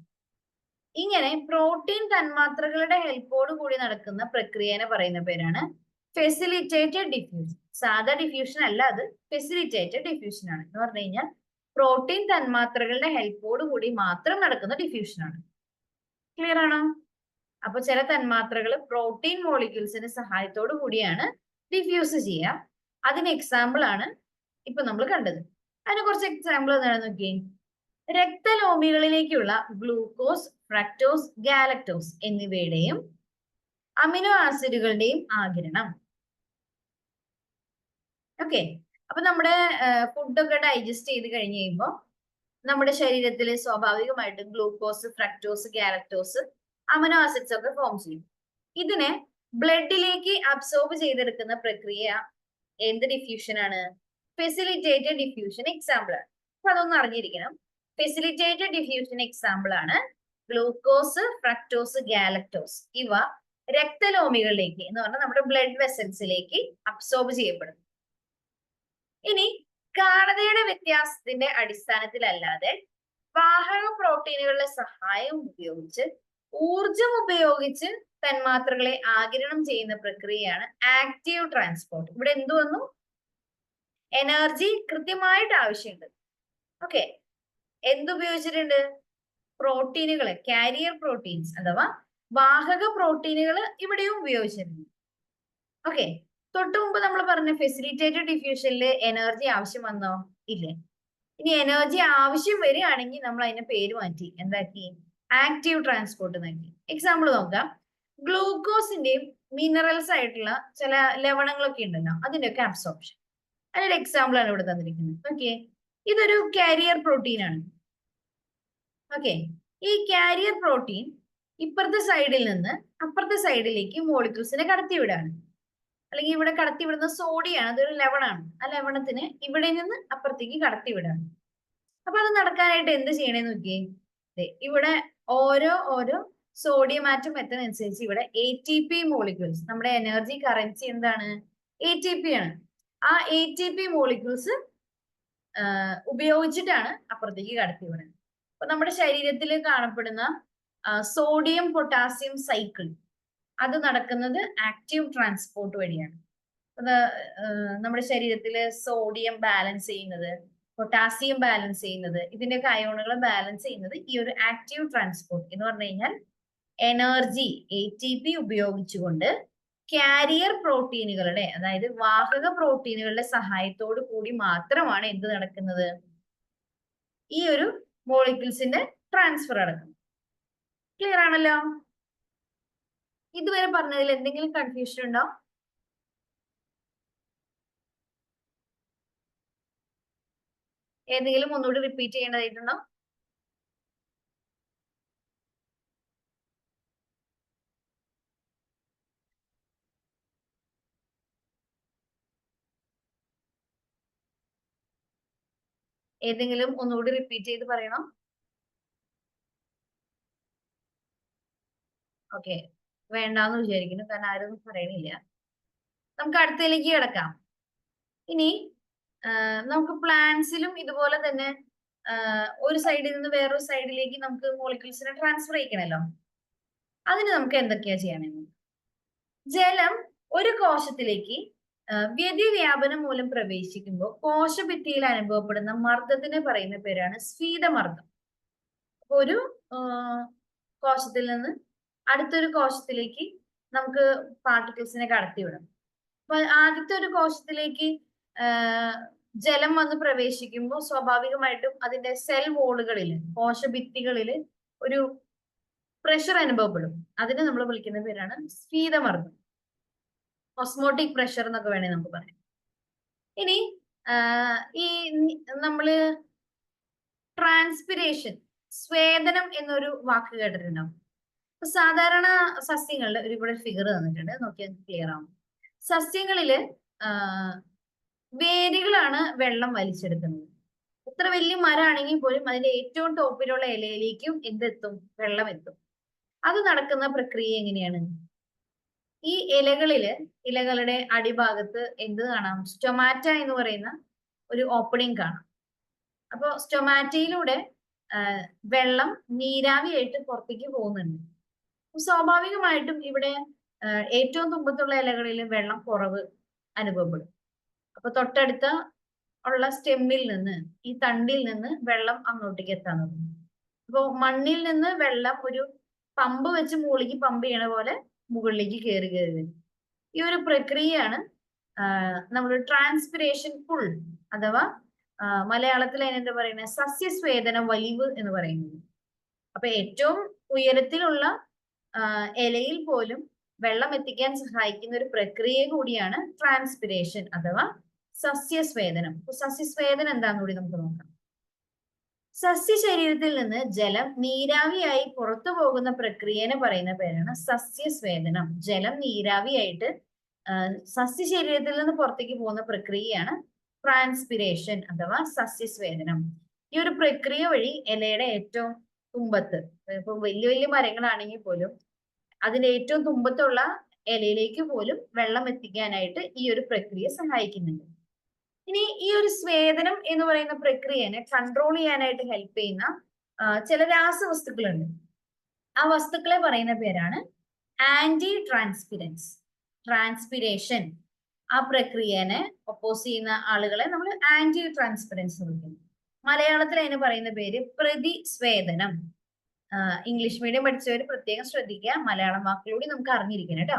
ഇങ്ങനെ പ്രോട്ടീൻ തന്മാത്രകളുടെ ഹെൽപ്പോട് കൂടി നടക്കുന്ന പ്രക്രിയനെ പറയുന്ന പേരാണ് ഫെസിലിറ്റേറ്റഡ് ഡിഫ്യൂഷൻ. സാധാ ഡിഫ്യൂഷൻ അല്ല, അത് ഫെസിലിറ്റേറ്റഡ് ഡിഫ്യൂഷൻ ആണ്. എന്ന് പറഞ്ഞു കഴിഞ്ഞാൽ പ്രോട്ടീൻ തന്മാത്രകളുടെ ഹെൽപ്പോട് കൂടി മാത്രം നടക്കുന്ന ഡിഫ്യൂഷൻ ആണ്. ക്ലിയർ ആണോ? അപ്പൊ ചില തന്മാത്രകൾ പ്രോട്ടീൻ മോളിക്യൂൾസിന്റെ സഹായത്തോടു കൂടിയാണ് ഡിഫ്യൂസ് ചെയ്യുക. അതിന് എക്സാമ്പിൾ ആണ് ഇപ്പൊ നമ്മൾ കണ്ടത്. അതിന് കുറച്ച് എക്സാമ്പിൾ എന്താണെന്ന് നോക്കിയേ. രക്തലോമികളിലേക്കുള്ള ഗ്ലൂക്കോസ്, ഫ്രക്ടോസ്, ഗാലക്ടോസ് എന്നിവയുടെയും അമിനോ ആസിഡുകളുടെയും ആഗിരണം. ഓക്കെ, അപ്പൊ നമ്മുടെ ഫുഡൊക്കെ ഡൈജസ്റ്റ് ചെയ്ത് കഴിഞ്ഞ് കഴിയുമ്പോൾ നമ്മുടെ ശരീരത്തിൽ സ്വാഭാവികമായിട്ടും glucose, fructose, galactose, amino acids ഒക്കെ ഫോം ചെയ്യും. ഇതിനെ ബ്ലഡിലേക്ക് അബ്സോർബ് ചെയ്തെടുക്കുന്ന പ്രക്രിയ എന്ത് ഡിഫ്യൂഷൻ ആണ്? ഫെസിലിറ്റേറ്റഡ് ഡിഫ്യൂഷൻ എക്സാമ്പിൾ ആണ്. അപ്പൊ അതൊന്നും അറിഞ്ഞിരിക്കണം. ഫെസിലിറ്റേറ്റഡ് ഡിഫ്യൂഷൻ എക്സാമ്പിൾ ആണ് ഗ്ലൂക്കോസ്, ഫ്രക്ടോസ്, ഗാലക്ടോസ്. ഇവ രക്തലോമികളിലേക്ക് എന്ന് പറഞ്ഞാൽ നമ്മുടെ ബ്ലഡ് വെസൽസിലേക്ക് അബ്സോർബ് ചെയ്യപ്പെടും. ഇനി ഗാഢതയുടെ വ്യത്യാസത്തിന്റെ അടിസ്ഥാനത്തിലല്ലാതെ വാഹക പ്രോട്ടീനുകളുടെ സഹായം ഉപയോഗിച്ച് ഊർജം ഉപയോഗിച്ച് തന്മാത്രകളെ ആഗിരണം ചെയ്യുന്ന പ്രക്രിയയാണ് ആക്റ്റീവ് ട്രാൻസ്പോർട്ട്. ഇവിടെ എന്ത് വന്നു? എനർജി കൃത്യമായിട്ട് ആവശ്യമുണ്ട്. ഓക്കെ, എന്തുപയോഗിച്ചിട്ടുണ്ട്? പ്രോട്ടീനുകളെ, കാരിയർ പ്രോട്ടീൻസ് അഥവാ വാഹക പ്രോട്ടീനുകൾ ഇവിടെയും ഉപയോഗിച്ചിട്ടുണ്ട്. ഓക്കെ, തൊട്ടു മുമ്പ് നമ്മൾ പറഞ്ഞ ഫെസിലിറ്റേറ്റഡ് ഡിഫ്യൂഷനിൽ എനർജി ആവശ്യം വന്നോ? ഇല്ല. ഇനി എനർജി ആവശ്യം വരികയാണെങ്കിൽ നമ്മൾ അതിന്റെ പേര് മാറ്റി എന്താക്കി? ആക്റ്റീവ് ട്രാൻസ്പോർട്ട് എന്നാക്കി. എക്സാമ്പിൾ നോക്കാം. ഗ്ലൂക്കോസിന്റെയും മിനറൽസ് ആയിട്ടുള്ള ചില ലവണങ്ങളൊക്കെ ഉണ്ടല്ലോ, അതിന്റെയൊക്കെ അബ്സോർപ്ഷൻ. അതിന്റെ എക്സാമ്പിൾ ആണ് ഇവിടെ തന്നിരിക്കുന്നത്. ഓക്കെ, ഇതൊരു കാരിയർ പ്രോട്ടീൻ ആണ്. ഓക്കെ, ഈ കാരിയർ പ്രോട്ടീൻ ഇപ്പുറത്തെ സൈഡിൽ നിന്ന് അപ്പുറത്തെ സൈഡിലേക്ക് മോളിക്യൂൾസിനെ കടത്തിവിടാണ്. അല്ലെങ്കിൽ ഇവിടെ കടത്തിവിടുന്ന സോഡിയാണ്, അതൊരു ലവണാണ്. ആ ലവണത്തിന് ഇവിടെ നിന്ന് അപ്പുറത്തേക്ക് കടത്തിവിടാണ്. അപ്പൊ അത് നടക്കാനായിട്ട് എന്ത് ചെയ്യണേന്ന് നോക്കിയേ. ഇവിടെ ഓരോ സോഡിയം ആറ്റം എത്തുന്നതനുസരിച്ച് ഇവിടെ ATP മോളിക്യൂൾസ്, നമ്മുടെ എനർജി കറൻസി എന്താണ്? ATP ആണ്. ആ ATP മോളിക്യൂൾസ് ഉപയോഗിച്ചിട്ടാണ് അപ്പുറത്തേക്ക് കടത്തിവിടുന്നത്. അപ്പൊ നമ്മുടെ ശരീരത്തിൽ കാണപ്പെടുന്ന സോഡിയം പൊട്ടാസ്യം സൈക്കിൾ അത് നടക്കുന്നത് ആക്റ്റീവ് ട്രാൻസ്പോർട്ട് വഴിയാണ്. നമ്മുടെ ശരീരത്തില് സോഡിയം ബാലൻസ് ചെയ്യുന്നത്, പൊട്ടാസ്യം ബാലൻസ് ചെയ്യുന്നത്, ഇതിന്റെയൊക്കെ അയോണുകൾ ബാലൻസ് ചെയ്യുന്നത് ഈ ഒരു ആക്റ്റീവ് ട്രാൻസ്പോർട്ട് എന്ന് പറഞ്ഞു കഴിഞ്ഞാൽ എനർജി ATP ഉപയോഗിച്ചുകൊണ്ട് കാരിയർ പ്രോട്ടീനുകളുടെ, അതായത് വാഹക പ്രോട്ടീനുകളുടെ സഹായത്തോടു കൂടി മാത്രമാണ് എന്ത് നടക്കുന്നത്? ഈ ഒരു മോളിക്യൂൾസിന്റെ ട്രാൻസ്ഫർ നടക്കുന്നത്. ക്ലിയർ ആണല്ലോ? ഇതുവരെ പറഞ്ഞതിൽ എന്തെങ്കിലും കൺഫ്യൂഷൻ ഉണ്ടോ? ഏതെങ്കിലും ഒന്നുകൂടി റിപ്പീറ്റ് ചെയ്യേണ്ടതായിട്ടുണ്ടോ? ഏതെങ്കിലും ഒന്നുകൂടി റിപ്പീറ്റ് ചെയ്ത് പറയണം. ഓക്കെ, വേണ്ടാന്ന് വിചാരിക്കുന്നു, കാരണം ആരും പറയണില്ല. നമുക്ക് അടുത്തതിലേക്ക് കിടക്കാം. ഇനി നമുക്ക് പ്ലാന്റ്സിലും ഇതുപോലെ തന്നെ ഒരു സൈഡിൽ നിന്ന് വേറൊരു സൈഡിലേക്ക് നമുക്ക് മോളിക്യൂൾസിനെ ട്രാൻസ്ഫർ ചെയ്യിക്കണല്ലോ. അതിന് നമുക്ക് എന്തൊക്കെയാ ചെയ്യണമെന്ന്. ജലം ഒരു കോശത്തിലേക്ക് വ്യതിവ്യാപനം മൂലം പ്രവേശിക്കുമ്പോൾ കോശഭിത്തിയിൽ അനുഭവപ്പെടുന്ന മർദ്ദത്തിന് പറയുന്ന പേരാണ് സ്ഫീതമർദ്ദം. ഒരു കോശത്തിൽ നിന്ന് അടുത്തൊരു കോശത്തിലേക്ക് നമുക്ക് പാർട്ടിക്കിൾസിനെ കടത്തിവിടാം. അപ്പൊ ആദ്യത്തെ ഒരു കോശത്തിലേക്ക് ജലം വന്ന് പ്രവേശിക്കുമ്പോൾ സ്വാഭാവികമായിട്ടും അതിന്റെ സെൽ വോളുകളിൽ, കോശഭിത്തികളിൽ ഒരു പ്രഷർ അനുഭവപ്പെടും. അതിനെ നമ്മൾ വിളിക്കുന്ന പേരാണ് സ്ഫീതമർദ്ദം, ഓസ്മോട്ടിക് പ്രഷർ എന്നൊക്കെ വേണേ നമുക്ക് പറയാം. ഇനി ഈ നമ്മള് ട്രാൻസ്പിരേഷൻ, സ്വേദനം എന്നൊരു വാക്ക് കേട്ടിട്ടുണ്ടാവും. സാധാരണ സസ്യങ്ങളിൽ ഇവിടെ ഫിഗർ തന്നിട്ടുണ്ട്, നോക്കിയാൽ ക്ലിയർ ആവും. സസ്യങ്ങളില് വേരുകളാണ് വെള്ളം വലിച്ചെടുക്കുന്നത്. എത്ര വലിയ മരമാണെങ്കിൽ പോലും അതിന്റെ ഏറ്റവും ടോപ്പിലുള്ള ഇലയിലേക്കും എന്തെത്തും? വെള്ളം എത്തും. അത് നടക്കുന്ന പ്രക്രിയ എങ്ങനെയാണ്? ഈ ഇലകളുടെ അടിഭാഗത്ത് എന്ത് കാണാം? സ്റ്റൊമാറ്റ എന്ന് പറയുന്ന ഒരു ഓപ്പണിംഗ് കാണാം. അപ്പൊ സ്റ്റൊമാറ്റയിലൂടെ വെള്ളം നീരാവിയായിട്ട് പുറത്തേക്ക് പോകുന്നുണ്ട്. സ്വാഭാവികമായിട്ടും ഇവിടെ ഏറ്റവും തുമ്പത്തുള്ള ഇലകളിൽ വെള്ളം കുറവ് അനുഭവപ്പെടും. അപ്പൊ തൊട്ടടുത്ത ഉള്ള സ്റ്റെമ്മിൽ നിന്ന്, ഈ തണ്ടിൽ നിന്ന് വെള്ളം അങ്ങോട്ടേക്ക് എത്താൻ തുടങ്ങും. അപ്പൊ മണ്ണിൽ നിന്ന് വെള്ളം ഒരു പമ്പ് വെച്ച് മുകളിലേക്ക് പമ്പ് ചെയ്യണ പോലെ മുകളിലേക്ക് കയറി വരും. ഈ ഒരു പ്രക്രിയയാണ് നമ്മൾ ട്രാൻസ്പിരേഷൻ പുൾ അഥവാ മലയാളത്തിൽ അതിനെന്താ പറയുന്നത്? സസ്യസ്വേദന വലിവ് എന്ന് പറയുന്നത്. അപ്പൊ ഏറ്റവും ഉയരത്തിലുള്ള ഇലയിൽ പോലും വെള്ളം എത്തിക്കാൻ സഹായിക്കുന്ന ഒരു പ്രക്രിയ കൂടിയാണ് ട്രാൻസ്പിരേഷൻ അഥവാ സസ്യസ്വേദനം. സസ്യസ്വേദനം എന്താണെന്ന് കൂടി നമുക്ക് നോക്കാം. സസ്യ ശരീരത്തിൽ നിന്ന് ജലം നീരാവിയായി പുറത്തു പോകുന്ന പ്രക്രിയനെ പറയുന്ന പേരാണ് സസ്യസ്വേദനം. ജലം നീരാവിയായിട്ട് സസ്യ ശരീരത്തിൽ നിന്ന് പുറത്തേക്ക് പോകുന്ന പ്രക്രിയയാണ് ട്രാൻസ്പിരേഷൻ അഥവാ സസ്യസ്വേദനം. ഈ ഒരു പ്രക്രിയ വഴി ഇലയുടെ ഏറ്റവും തുമ്പത്ത്, ഇപ്പൊ വലിയ വലിയ മരങ്ങളാണെങ്കിൽ പോലും അതിന്റെ ഏറ്റവും തുമ്പത്തുള്ള ഇലയിലേക്ക് പോലും വെള്ളം എത്തിക്കാനായിട്ട് ഈ ഒരു പ്രക്രിയ സഹായിക്കുന്നുണ്ട്. ഇനി ഈ ഒരു സ്വേദനം എന്ന് പറയുന്ന പ്രക്രിയനെ കൺട്രോൾ ചെയ്യാനായിട്ട് ഹെൽപ്പ് ചെയ്യുന്ന ചില രാസവസ്തുക്കളുണ്ട്. ആ വസ്തുക്കളെ പറയുന്ന പേരാണ് ആന്റി ട്രാൻസ്പിരൻസ്. ട്രാൻസ്പിരേഷൻ, ആ പ്രക്രിയനെ ഒപ്പോസ് ചെയ്യുന്ന ആളുകളെ നമ്മൾ ആന്റി ട്രാൻസ്പിരൻസ് എന്ന് വിളിക്കുന്നു. മലയാളത്തിൽ അതിന് പറയുന്ന പേര് പ്രതിസ്വേദനം. ഇംഗ്ലീഷ് മീഡിയം പഠിച്ചവർ പ്രത്യേകം ശ്രദ്ധിക്കുക, മലയാളം വാക്കുകൂടി നമുക്ക് അറിഞ്ഞിരിക്കണം കേട്ടോ.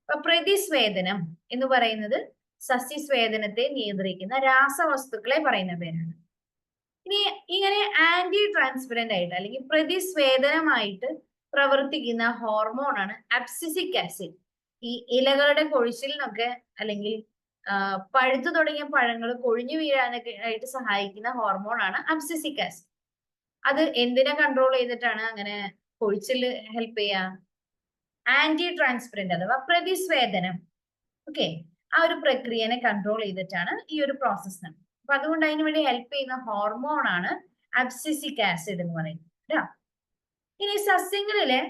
അപ്പൊ പ്രതിസ്വേദനം എന്ന് പറയുന്നത് സസ്യസ്വേദനത്തെ നിയന്ത്രിക്കുന്ന രാസവസ്തുക്കളെ പറയുന്ന പേരാണ്. ഇനി ഇങ്ങനെ ആന്റി ട്രാൻസ്പെറന്റ് ആയിട്ട് അല്ലെങ്കിൽ പ്രതിസ്വേദനമായിട്ട് പ്രവർത്തിക്കുന്ന ഹോർമോണാണ് അബ്സിസിക് ആസിഡ്. ഈ ഇലകളുടെ കൊഴിച്ചിലിനൊക്കെ അല്ലെങ്കിൽ പഴുത്തു തുടങ്ങിയ പഴങ്ങൾ കൊഴിഞ്ഞു വീഴാനൊക്കെ ആയിട്ട് സഹായിക്കുന്ന ഹോർമോണാണ് അബ്സിസിക് ആസിഡ്. അത് എന്തിനെ കൺട്രോൾ ചെയ്തിട്ടാണ് അങ്ങനെ കൊഴിച്ചിൽ ഹെൽപ്പ് ചെയ്യാ? ആന്റി ട്രാൻസ്പെറന്റ് അഥവാ പ്രതിസ്വേദനം. ഓക്കെ, ആ ഒരു പ്രക്രിയനെ കൺട്രോൾ ചെയ്തിട്ടാണ് ഈ ഒരു പ്രോസസ് നടക്കുന്നത്. അപ്പൊ അതുകൊണ്ട് അതിന് വേണ്ടി ഹെൽപ്പ് ചെയ്യുന്ന ഹോർമോൺ ആണ് അബ്സിസിക് ആസിഡ് എന്ന് പറയുന്നത് കേട്ടോ. ഇനി സസ്യങ്ങളിലെ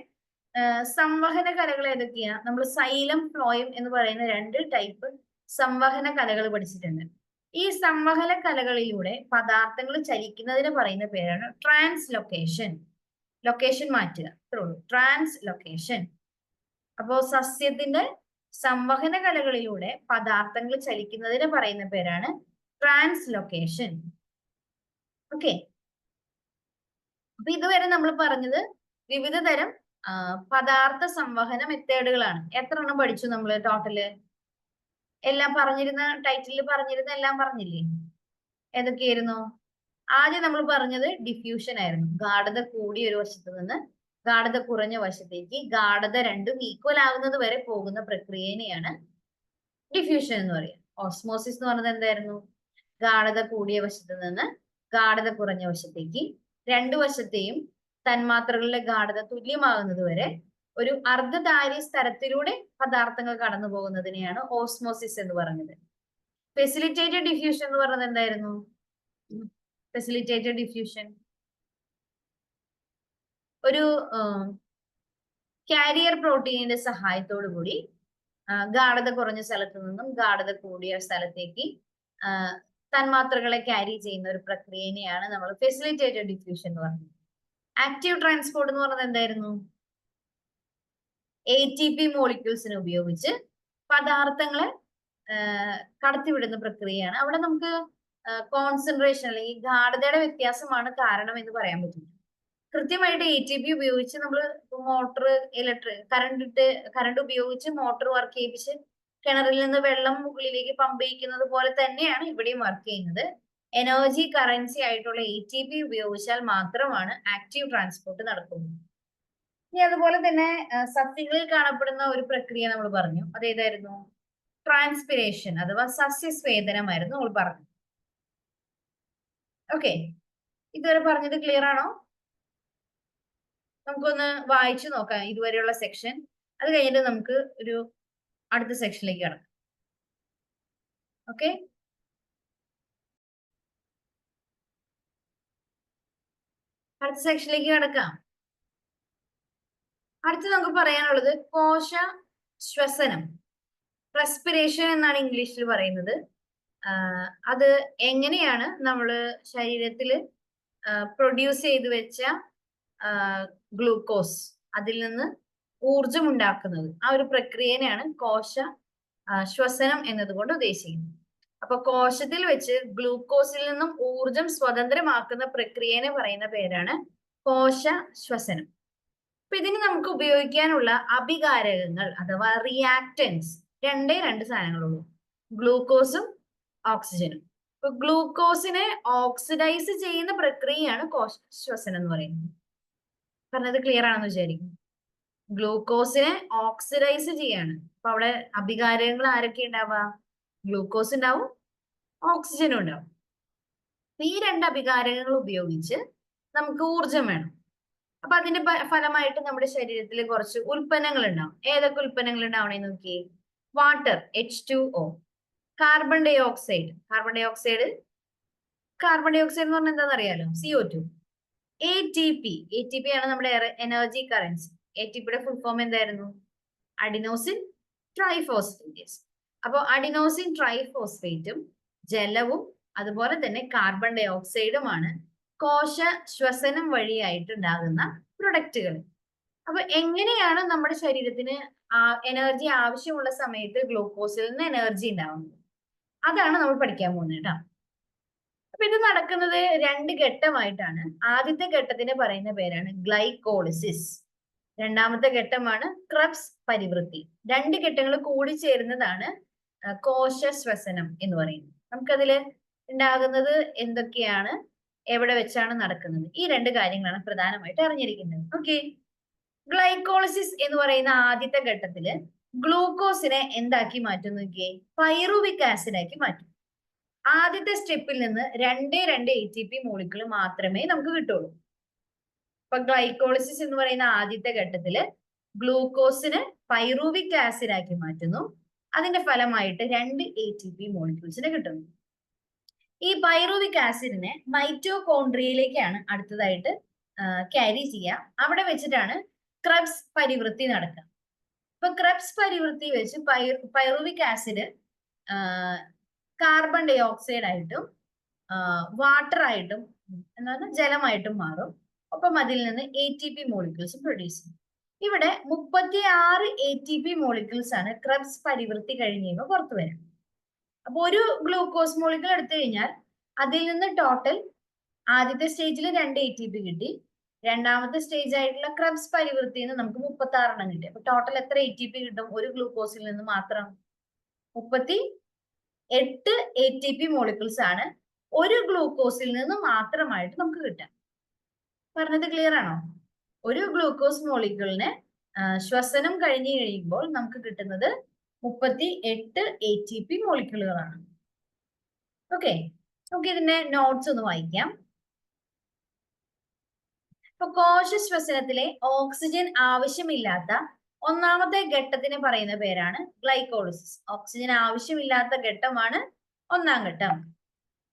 സംവഹന കലകൾ ഏതൊക്കെയാ? നമ്മൾ സൈലം, ഫ്ലോയം എന്ന് പറയുന്ന രണ്ട് ടൈപ്പ് സംവഹന കലകൾ പഠിച്ചിട്ടുണ്ട്. ഈ സംവഹന കലകളിലൂടെ പദാർത്ഥങ്ങൾ ചലിക്കുന്നതിന് പറയുന്ന പേരാണ് ട്രാൻസ്ലൊക്കേഷൻ. ലൊക്കേഷൻ മാറ്റുക, അത്രേ ഉള്ളൂ, ട്രാൻസ്ലൊക്കേഷൻ. അപ്പോ സസ്യത്തിന്റെ സംവഹന കലകളിലൂടെ പദാർത്ഥങ്ങൾ ചലിക്കുന്നതിന് പറയുന്ന പേരാണ് ട്രാൻസ്ലൊക്കേഷൻ. ഓക്കെ, അപ്പൊ ഇതുവരെ നമ്മൾ പറഞ്ഞത് വിവിധ തരം പദാർത്ഥ സംവഹന മെത്തേഡുകളാണ്. എത്ര എണ്ണം പഠിച്ചു നമ്മൾ ടോട്ടല്? എല്ലാം പറഞ്ഞിരുന്ന ടൈറ്റിൽ പറഞ്ഞിരുന്ന എല്ലാം പറഞ്ഞില്ലേ? ഏതൊക്കെയായിരുന്നു? ആദ്യം നമ്മൾ പറഞ്ഞത് ഡിഫ്യൂഷൻ ആയിരുന്നു. ഗാഢത കൂടിയ ഒരു വശത്ത് നിന്ന് ഗാഢത കുറഞ്ഞ വശത്തേക്ക് ഗാഢത രണ്ടും ഈക്വൽ ആകുന്നത് വരെ പോകുന്ന പ്രക്രിയനെയാണ് ഡിഫ്യൂഷൻ എന്ന് പറയുക. ഓസ്മോസിസ് എന്ന് പറഞ്ഞത് എന്തായിരുന്നു? ഗാഢത കൂടിയ വശത്ത് നിന്ന് ഗാഢത കുറഞ്ഞ വശത്തേക്ക് രണ്ടു വശത്തെയും തന്മാത്രകളുടെ ഗാഢത തുല്യമാകുന്നത് വരെ ഒരു അർദ്ധധാരി സ്ഥലത്തിലൂടെ പദാർത്ഥങ്ങൾ കടന്നു പോകുന്നതിനെയാണ് ഓസ്മോസിസ് എന്ന് പറഞ്ഞത്. ഫെസിലിറ്റേറ്റഡ് ഡിഫ്യൂഷൻ എന്ന് പറഞ്ഞത് എന്തായിരുന്നു? ഫെസിലിറ്റേറ്റഡ് ഡിഫ്യൂഷൻ ഒരു കാരിയർ പ്രോട്ടീനിന്റെ സഹായത്തോടു കൂടി ഗാഢത കുറഞ്ഞ സ്ഥലത്ത് നിന്നും ഗാഢത കൂടിയ സ്ഥലത്തേക്ക് തന്മാത്രകളെ ക്യാരി ചെയ്യുന്ന ഒരു പ്രക്രിയനെയാണ് നമ്മൾ ഫെസിലിറ്റേറ്റഡ് ഡിഫ്യൂഷൻ എന്ന് പറയുന്നത്. ആക്റ്റീവ് ട്രാൻസ്പോർട്ട് എന്ന് പറയുന്നത് എന്തായിരുന്നു? ATP മോളിക്യൂൾസിനെ ഉപയോഗിച്ച് പദാർത്ഥങ്ങളെ കടത്തിവിടുന്ന പ്രക്രിയയാണ്. അവിടെ നമുക്ക് കോൺസെൻട്രേഷൻ അല്ലെങ്കിൽ ഗാഢതയുടെ വ്യത്യാസമാണ് കാരണം എന്ന് പറയാൻ പറ്റില്ല. കൃത്യമായിട്ട് ATP ഉപയോഗിച്ച് നമ്മൾ മോട്ടോർ കറണ്ട് ഉപയോഗിച്ച് മോട്ടോർ വർക്ക് ചെയ്യിപ്പിച്ച് കിണറിൽ നിന്ന് വെള്ളം മുകളിലേക്ക് പമ്പ് ചെയ്യിക്കുന്നത് പോലെ തന്നെയാണ് ഇവിടെയും വർക്ക് ചെയ്യുന്നത്. എനർജി കറൻസി ആയിട്ടുള്ള ATP ഉപയോഗിച്ചാൽ മാത്രമാണ് ആക്റ്റീവ് ട്രാൻസ്പോർട്ട് നടക്കുന്നത്. ഇനി അതുപോലെ തന്നെ സസ്യങ്ങളിൽ കാണപ്പെടുന്ന ഒരു പ്രക്രിയ നമ്മൾ പറഞ്ഞു. അതേതായിരുന്നു? ട്രാൻസ്പിരേഷൻ അഥവാ സസ്യസ്വേദനമായിരുന്നു നമ്മൾ പറഞ്ഞു. ഓക്കെ, ഇതുവരെ പറഞ്ഞത് ക്ലിയർ ആണോ? നമുക്കൊന്ന് വായിച്ചു നോക്കാം ഇതുവരെയുള്ള സെക്ഷൻ. അത് കഴിഞ്ഞിട്ട് നമുക്ക് ഒരു അടുത്ത സെക്ഷനിലേക്ക് കടക്കാം. ഓക്കെ, അടുത്ത സെക്ഷനിലേക്ക് കടക്കാം. അടുത്ത് നമുക്ക് പറയാനുള്ളത് കോശ ശ്വസനം, റെസ്പിറേഷൻ എന്നാണ് ഇംഗ്ലീഷിൽ പറയുന്നത്. അത് എങ്ങനെയാണ് നമ്മൾ ശരീരത്തിൽ പ്രൊഡ്യൂസ് ചെയ്ത് വെച്ച ഗ്ലൂക്കോസ് അതിൽ നിന്ന് ഊർജം ഉണ്ടാക്കുന്നത്, ആ ഒരു പ്രക്രിയനെയാണ് കോശ ശ്വസനം എന്നതുകൊണ്ട് ഉദ്ദേശിക്കുന്നത്. അപ്പൊ കോശത്തിൽ വെച്ച് ഗ്ലൂക്കോസിൽ നിന്നും ഊർജം സ്വതന്ത്രമാക്കുന്ന പ്രക്രിയനെ പറയുന്ന പേരാണ് കോശ ശ്വസനം. അപ്പൊ ഇതിന് നമുക്ക് ഉപയോഗിക്കാനുള്ള അഭികാരകങ്ങൾ അഥവാ റിയാക്ടൻസ് രണ്ട് സാധനങ്ങളുള്ളൂ, ഗ്ലൂക്കോസും ഓക്സിജനും. അപ്പൊ ഗ്ലൂക്കോസിനെ ഓക്സിഡൈസ് ചെയ്യുന്ന പ്രക്രിയയാണ് കോശ ശ്വസനം എന്ന് പറയുന്നത്. പറഞ്ഞത് ക്ലിയർ ആണെന്ന് വിചാരിക്കും. ഗ്ലൂക്കോസിനെ ഓക്സിഡൈസ് ചെയ്യാണ്. അപ്പൊ അവിടെ അഭികാരകങ്ങൾ ആരൊക്കെ ഉണ്ടാവുക? ഗ്ലൂക്കോസ് ഉണ്ടാവും, ഓക്സിജനും ഉണ്ടാവും. ഈ രണ്ട് അഭികാരകങ്ങൾ ഉപയോഗിച്ച് നമുക്ക് ഊർജം വേണം. അപ്പൊ അതിന്റെ ഫലമായിട്ട് നമ്മുടെ ശരീരത്തിൽ കുറച്ച് ഉൽപ്പന്നങ്ങൾ ഉണ്ടാവും. ഏതൊക്കെ ഉൽപ്പന്നങ്ങൾ ഉണ്ടാവണേന്ന് നോക്കിയേ. Water H2O, carbon dye oxide എന്ന് പറഞ്ഞാൽ എന്താണെന്ന് അറിയാലോ, CO2, ATP ആണ് നമ്മുടെ എനർജി കറൻസി. ATPയുടെ ഫുൾ ഫോം എന്തായിരുന്നു? അഡിനോസിൻ ട്രൈഫോസ്ഫേറ്റേസ്. അപ്പോൾ അഡിനോസിൻ ട്രൈഫോസ്ഫേറ്റും ജലവും അതുപോലെ തന്നെ കാർബൺ ഡൈ ഓക്സൈഡുമാണ് കോശ ശ്വസനം വഴിയായിട്ട് ഉണ്ടാകുന്ന പ്രൊഡക്റ്റുകൾ. അപ്പൊ എങ്ങനെയാണ് നമ്മുടെ ശരീരത്തിന് എനർജി ആവശ്യമുള്ള സമയത്ത് ഗ്ലൂക്കോസിൽ നിന്ന് എനർജി ഉണ്ടാവുന്നത്? അതാണ് നമ്മൾ പഠിക്കാൻ പോകുന്നത് കേട്ടോ. അപ്പൊ ഇത് നടക്കുന്നത് രണ്ട് ഘട്ടമായിട്ടാണ്. ആദ്യത്തെ ഘട്ടത്തിന് പറയുന്ന പേരാണ് ഗ്ലൈക്കോളിസിസ്. രണ്ടാമത്തെ ഘട്ടമാണ് ക്രബ്സ് പരിവൃത്തി. രണ്ട് ഘട്ടങ്ങൾ കൂടി ചേരുന്നതാണ് കോശ ശ്വസനം എന്ന് പറയുന്നത്. നമുക്കതില് ഉണ്ടാകുന്നത് എന്തൊക്കെയാണ്, എവിടെ വെച്ചാണ് നടക്കുന്നത്, ഈ രണ്ട് കാര്യങ്ങളാണ് പ്രധാനമായിട്ട് അറിഞ്ഞിരിക്കുന്നത്. ഓക്കെ, ഗ്ലൈക്കോളിസിസ് എന്ന് പറയുന്ന ആദ്യത്തെ ഘട്ടത്തില് ഗ്ലൂക്കോസിനെ എന്താക്കി മാറ്റും നോക്കിയേ? പൈറുവിക് ആസിഡ് ആക്കി മാറ്റും. ആദ്യത്തെ സ്റ്റെപ്പിൽ നിന്ന് രണ്ട് ATP മോളിക്യൂൾ മാത്രമേ നമുക്ക് കിട്ടുള്ളൂ. ഇപ്പൊ ഗ്ലൈക്കോളിസിസ് എന്ന് പറയുന്ന ആദ്യത്തെ ഘട്ടത്തില് ഗ്ലൂക്കോസിനെ പൈറുവിക് ആസിഡ് ആക്കി മാറ്റുന്നു. അതിന്റെ ഫലമായിട്ട് രണ്ട് ATP മോളിക്യൂൾസിനെ കിട്ടുന്നു. ഈ പൈറുവിക് ആസിഡിനെ മൈറ്റോകോൺട്രിയയിലേക്കാണ് അടുത്തതായിട്ട് ക്യാരി ചെയ്യുക. അവിടെ വെച്ചിട്ടാണ് ക്രബ്സ് പരിവൃത്തി നടക്കുക. ഇപ്പൊ ക്രബ്സ് പരിവൃത്തി വെച്ച് pyruvic acid carbon dioxide ആയിട്ടും വാട്ടർ ആയിട്ടും എന്താണ് ജലമായിട്ടും മാറും. ഒപ്പം അതിൽ നിന്ന് ATP മോളിക്യൂൾസ് പ്രൊഡ്യൂസ് ചെയ്യും. ഇവിടെ 36 ATP മോളിക്യൂൾസ് ആണ് ക്രബ്സ് പരിവൃത്തി കഴിഞ്ഞ് കഴിയുമ്പോൾ പുറത്തു വരും. അപ്പൊ ഒരു ഗ്ലൂക്കോസ് മോളിക്യൂൾ എടുത്തു കഴിഞ്ഞാൽ അതിൽ നിന്ന് ടോട്ടൽ ആദ്യത്തെ സ്റ്റേജിൽ 2 ATP കിട്ടി. രണ്ടാമത്തെ സ്റ്റേജ് ആയിട്ടുള്ള ക്രബ്സ് പരിവൃത്തിയിൽ നിന്ന് നമുക്ക് 36 എണ്ണം കിട്ടി. അപ്പൊ ടോട്ടൽ എത്ര ATP കിട്ടും? ഒരു ഗ്ലൂക്കോസിൽ നിന്ന് മാത്രം 38 ATP മോളിക്യൂൾസ് ആണ് ഒരു ഗ്ലൂക്കോസിൽ നിന്ന് മാത്രമായിട്ട് നമുക്ക് കിട്ടാം. പറഞ്ഞത് ക്ലിയർ ആണോ? ഒരു ഗ്ലൂക്കോസ് മോളിക്യൂളിന് ശ്വസനം കഴിഞ്ഞു കഴിയുമ്പോൾ നമുക്ക് കിട്ടുന്നത് 38 ATP മോളിക്യൂളുകളാണ്. ഓക്കെ, നമുക്ക് ഇതിന്റെ നോട്ട്സ് ഒന്ന് വായിക്കാം. ഇപ്പൊ കോശ ശ്വസനത്തിലെ ഓക്സിജൻ ആവശ്യമില്ലാത്ത ഒന്നാമത്തെ ഘട്ടത്തിന് പറയുന്ന പേരാണ് ഗ്ലൈക്കോളിസിസ്. ഓക്സിജൻ ആവശ്യമില്ലാത്ത ഘട്ടമാണ് ഒന്നാം ഘട്ടം.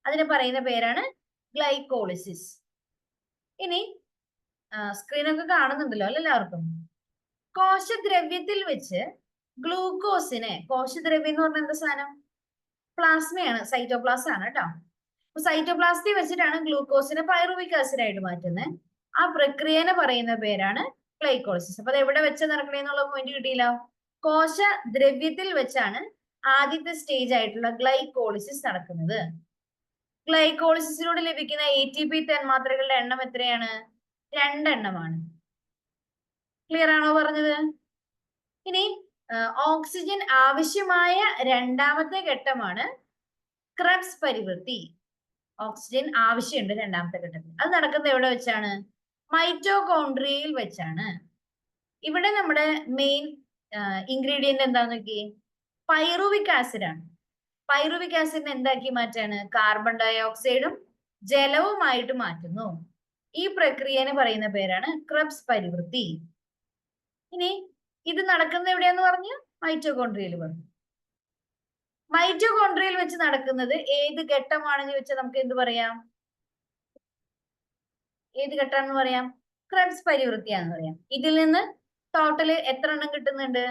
അതിന് പറയുന്ന പേരാണ് ഗ്ലൈക്കോളിസിസ്. ഇനി സ്ക്രീനൊക്കെ കാണുന്നുണ്ടല്ലോ അല്ലെ എല്ലാവർക്കും? കോശദ്രവ്യത്തിൽ വെച്ച് ഗ്ലൂക്കോസിനെ, കോശദ്രവ്യം എന്ന് പറഞ്ഞ എന്താ സാധനം? പ്ലാസ്മയാണ്, സൈറ്റോപ്ലാസം ആണ് കേട്ടോ. അപ്പൊ സൈറ്റോപ്ലാസ്റ്റിൽ വെച്ചിട്ടാണ് ഗ്ലൂക്കോസിനെ പൈറുവിക് ആസിഡ് ആയിട്ട് മാറ്റുന്നത്. ആ പ്രക്രിയനെ പറയുന്ന പേരാണ് ഗ്ലൈക്കോളിസിസ്. അപ്പൊ അത് എവിടെ വെച്ച് നടക്കണേന്നുള്ള പോയിന്റ് കിട്ടിയില്ല. കോശദ്രവ്യത്തിൽ വെച്ചാണ് ആദ്യത്തെ സ്റ്റേജ് ആയിട്ടുള്ള ഗ്ലൈക്കോളിസിസ് നടക്കുന്നത്. ഗ്ലൈക്കോളിസിസിലൂടെ ലഭിക്കുന്ന ATP തന്മാത്രകളുടെ എണ്ണം എത്രയാണ്? 2 എണ്ണമാണ്. ക്ലിയർ ആണോ പറഞ്ഞത്? ഇനി ഓക്സിജൻ ആവശ്യമായ രണ്ടാമത്തെ ഘട്ടമാണ് ക്രെബ്സ് പരിവൃത്തി. ഓക്സിജൻ ആവശ്യമുണ്ട് രണ്ടാമത്തെ ഘട്ടത്തിൽ. അത് നടക്കുന്നത് എവിടെ വെച്ചാണ്? മൈറ്റോകോൺട്രിയയിൽ വെച്ചാണ്. ഇവിടെ നമ്മുടെ മെയിൻ ഇൻഗ്രീഡിയന്റ് എന്താന്ന് നോക്കിയേ, പൈറുവിക് ആസിഡ് ആണ്. പൈറുവിക് ആസിഡിനെ എന്താക്കി മാറ്റാണ്? കാർബൺ ഡൈ ഓക്സൈഡും ജലവുമായിട്ട് മാറ്റുന്നു. ഈ പ്രക്രിയനെ പറയുന്ന പേരാണ് ക്രെബ്സ് പരിവൃത്തി. ഇനി ഇത് നടക്കുന്നത് എവിടെയാന്ന് പറഞ്ഞു? മൈറ്റോകോൺട്രിയയിൽ പറഞ്ഞു. മൈറ്റോകോൺട്രിയയിൽ വെച്ച് നടക്കുന്നത് ഏത് ഘട്ടമാണെന്ന് വെച്ചാൽ നമുക്ക് എന്ത് പറയാം? ഏത് ഘട്ടമാണെന്ന് പറയാം? ക്രെബ്സ് പരിവൃത്തിയാന്ന് പറയാം. ഇതിൽ നിന്ന് ടോട്ടല് എത്ര എണ്ണം കിട്ടുന്നുണ്ട്?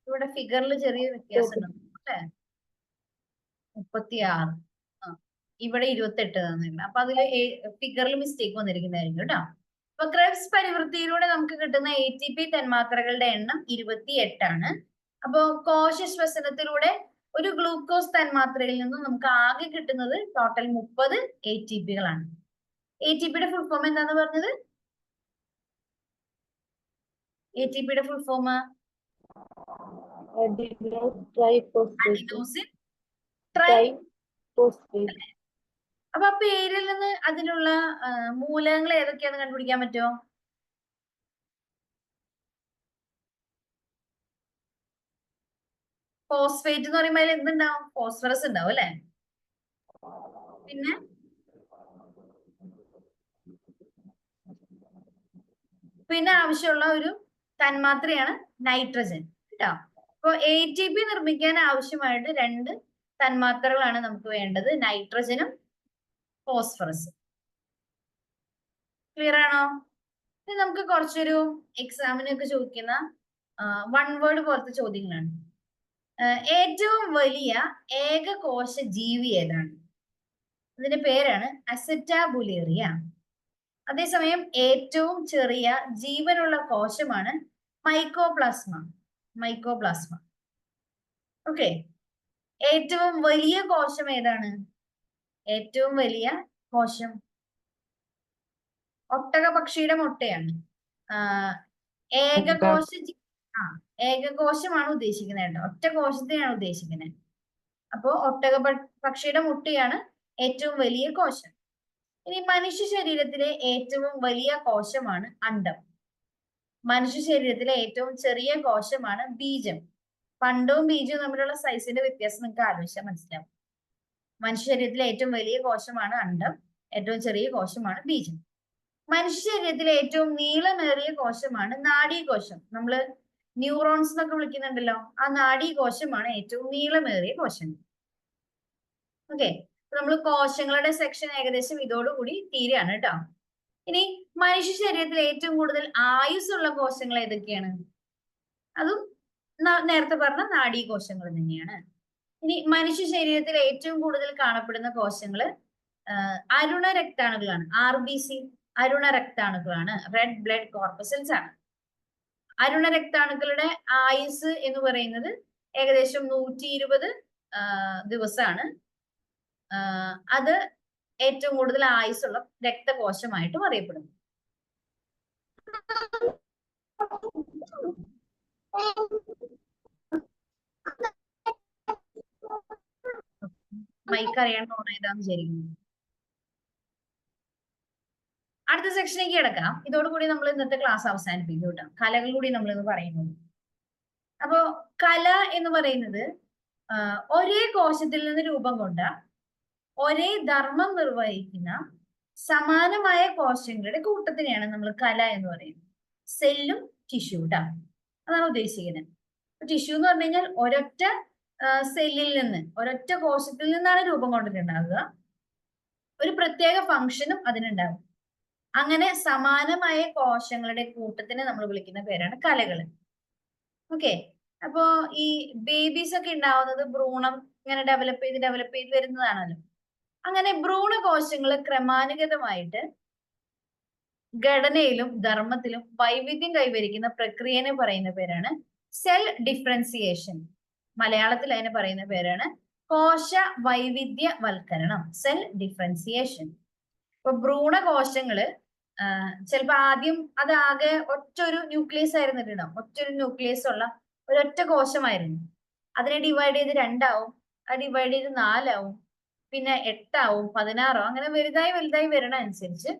ഇവിടെ ഫിഗറിൽ ചെറിയ വ്യത്യാസം ഉണ്ട് അല്ലെ? 36. ഇവിടെ 28 തന്നില്ല. അപ്പൊ അതില് ഫിഗറിൽ മിസ്റ്റേക്ക് വന്നിരിക്കുന്നതായിരിക്കും കേട്ടോ. അപ്പൊ ക്രെബ്സ് പരിവൃത്തിയിലൂടെ നമുക്ക് കിട്ടുന്ന ATP തന്മാത്രകളുടെ എണ്ണം 28 ആണ്. അപ്പോ കോശശ്വസനത്തിലൂടെ ഒരു ഗ്ലൂക്കോസ് തന്മാത്രയിൽ നിന്നും നമുക്ക് ആകെ കിട്ടുന്നത് ടോട്ടൽ 30 ATPകളാണ്. ATPയുടെ ഫുൾ ഫോം എന്താന്ന് പറഞ്ഞത്? ATPയുടെ ഫുൾ ഫോം അഡിനോസിൻ ട്രൈഫോസ്ഫേറ്റ്. അപ്പൊ ആ പേരിൽ നിന്ന് അതിനുള്ള മൂലകങ്ങൾ ഏതൊക്കെയാന്ന് കണ്ടുപിടിക്കാൻ പറ്റുമോ? ഫോസ്ഫേറ്റ് എന്ന് പറയുമ്പോൾ അതിൽ എന്തുണ്ടാവും? ഫോസ്ഫറസ് ഉണ്ടാവും അല്ലെ? പിന്നെ ആവശ്യമുള്ള ഒരു തന്മാത്രയാണ് നൈട്രജൻ കേട്ടോ. അപ്പൊ ATP നിർമ്മിക്കാൻ ആവശ്യമായിട്ട് 2 തന്മാത്രകളാണ് നമുക്ക് വേണ്ടത്, നൈട്രജനും ഫോസ്ഫറസും. ക്ലിയർ ആണോ? ഇനി നമുക്ക് കുറച്ചൊരു എക്സാമിനൊക്കെ ചോദിക്കുന്ന 1 വേർഡ് പോലത്തെ ചോദ്യങ്ങളാണ്. ഏറ്റവും വലിയ ഏകകോശ ജീവി ഏതാണ്? അതിന്റെ പേരാണ് അസെറ്റാബുലേറിയ. അതേസമയം ഏറ്റവും ചെറിയ ജീവനുള്ള കോശമാണ് മൈക്കോപ്ലാസ്മ. ഓക്കെ. ഏറ്റവും വലിയ കോശം ഏതാണ്? ഏറ്റവും വലിയ കോശം ഒട്ടകപക്ഷിയുടെ മുട്ടയാണ്. ഏകകോശമാണ് ഉദ്ദേശിക്കുന്നത് കേട്ടോ. ഒറ്റ കോശത്തെയാണ് ഉദ്ദേശിക്കുന്നത്. അപ്പോ പക്ഷിയുടെ മുട്ടയാണ് ഏറ്റവും വലിയ കോശം. ഇനി മനുഷ്യ ശരീരത്തിലെ ഏറ്റവും വലിയ കോശമാണ് അണ്ഡം. മനുഷ്യ ശരീരത്തിലെ ഏറ്റവും ചെറിയ കോശമാണ് ബീജം. പണ്ടവും ബീജവും തമ്മിലുള്ള സൈസിന്റെ വ്യത്യാസം നിങ്ങൾക്ക് ആലോചിച്ചാൽ മനസ്സിലാവും. മനുഷ്യ ശരീരത്തിലെ ഏറ്റവും വലിയ കോശമാണ് അണ്ഡം, ഏറ്റവും ചെറിയ കോശമാണ് ബീജം. മനുഷ്യ ശരീരത്തിലെ ഏറ്റവും നീളമേറിയ കോശമാണ് നാഡീകോശം. നമ്മള് ന്യൂറോൺസ് എന്നൊക്കെ വിളിക്കുന്നുണ്ടല്ലോ, ആ നാഡീകോശമാണ് ഏറ്റവും നീളമേറിയ കോശം. ഓക്കെ, നമ്മൾ കോശങ്ങളുടെ സെക്ഷൻ ഏകദേശം ഇതോടുകൂടി തീരെയാണ് കേട്ടോ. ഇനി മനുഷ്യ ശരീരത്തിൽ ഏറ്റവും കൂടുതൽ ആയുസ്സുള്ള കോശങ്ങൾ ഏതൊക്കെയാണ്? അതും നേരത്തെ പറഞ്ഞ നാഡീകോശങ്ങൾ തന്നെയാണ്. ഇനി മനുഷ്യ ശരീരത്തിൽ ഏറ്റവും കൂടുതൽ കാണപ്പെടുന്ന കോശങ്ങള് അരുണ രക്താണുക്കളാണ്. RBC അരുണ രക്താണുക്കളാണ്, റെഡ് ബ്ലഡ് കോർപ്പസൽസ് ആണ്. അരുണ രക്താണുക്കളുടെ ആയുസ് എന്ന് പറയുന്നത് ഏകദേശം 120 ദിവസമാണ്. അത് ഏറ്റവും കൂടുതൽ ആയുസ്സുള്ള രക്തകോശമായിട്ടും അറിയപ്പെടുന്നു. മൈക്ക് അറിയാൻ ഓൺ ചെയ്താന്ന് വിചാരിക്കുന്നു. അടുത്ത സെക്ഷനിലേക്ക് കിടക്കാം. ഇതോടുകൂടി നമ്മൾ ഇന്നത്തെ ക്ലാസ് അവസാനിപ്പിക്കും കേട്ടോ. കലകൾ കൂടി നമ്മൾ ഇന്ന് പറയുന്നത്. അപ്പോ കല എന്ന് പറയുന്നത് ഒരേ കോശത്തിൽ നിന്ന് രൂപം കൊണ്ട ഒരേ ധർമ്മം നിർവഹിക്കുന്ന സമാനമായ കോശങ്ങളുടെ കൂട്ടത്തിനെയാണ് നമ്മൾ കല എന്ന് പറയുന്നത്. സെല്ലും ടിഷ്യൂ ട്ടാ, അതാണ് ഉദ്ദേശിക്കുന്നത്. ടിഷ്യൂ എന്ന് പറഞ്ഞു കഴിഞ്ഞാൽ ഒരൊറ്റ സെല്ലിൽ നിന്ന്, ഒരൊറ്റ കോശത്തിൽ നിന്നാണ് രൂപം കൊണ്ടിട്ടുണ്ടാകുക. ഒരു പ്രത്യേക ഫംഗ്ഷനും അതിനുണ്ടാവും. അങ്ങനെ സമാനമായ കോശങ്ങളുടെ കൂട്ടത്തിനെ നമ്മൾ വിളിക്കുന്ന പേരാണ് കലകൾ. ഓക്കെ. അപ്പോ ഈ ബേബീസ് ഒക്കെ ഉണ്ടാവുന്നത് ഭ്രൂണം ഇങ്ങനെ ഡെവലപ്പ് ചെയ്ത് വരുന്നതാണല്ലോ. അങ്ങനെ ഭ്രൂണകോശങ്ങൾ ക്രമാനുഗതമായിട്ട് ഘടനയിലും ധർമ്മത്തിലും വൈവിധ്യം കൈവരിക്കുന്ന പ്രക്രിയനെ പറയുന്ന പേരാണ് സെൽ ഡിഫറൻസിയേഷൻ. മലയാളത്തിൽ അതിനെ പറയുന്ന പേരാണ് കോശ വൈവിധ്യവൽക്കരണം, സെൽ ഡിഫറൻസിയേഷൻ. ഇപ്പൊ ഭ്രൂണകോശങ്ങള് ചിലപ്പോ ആദ്യം അതാകെ ഒറ്റൊരു ന്യൂക്ലിയസ് ആയിരുന്നിട്ടുണ്ടാവും. ഒറ്റൊരു ന്യൂക്ലിയസ് ഉള്ള ഒരൊറ്റ കോശമായിരുന്നു. അതിനെ ഡിവൈഡ് ചെയ്ത് 2 ആവും, അത് ഡിവൈഡ് ചെയ്ത് 4 ആവും, പിന്നെ 8 ആവും, 16 ആവും. അങ്ങനെ വലുതായി വരണ അനുസരിച്ച്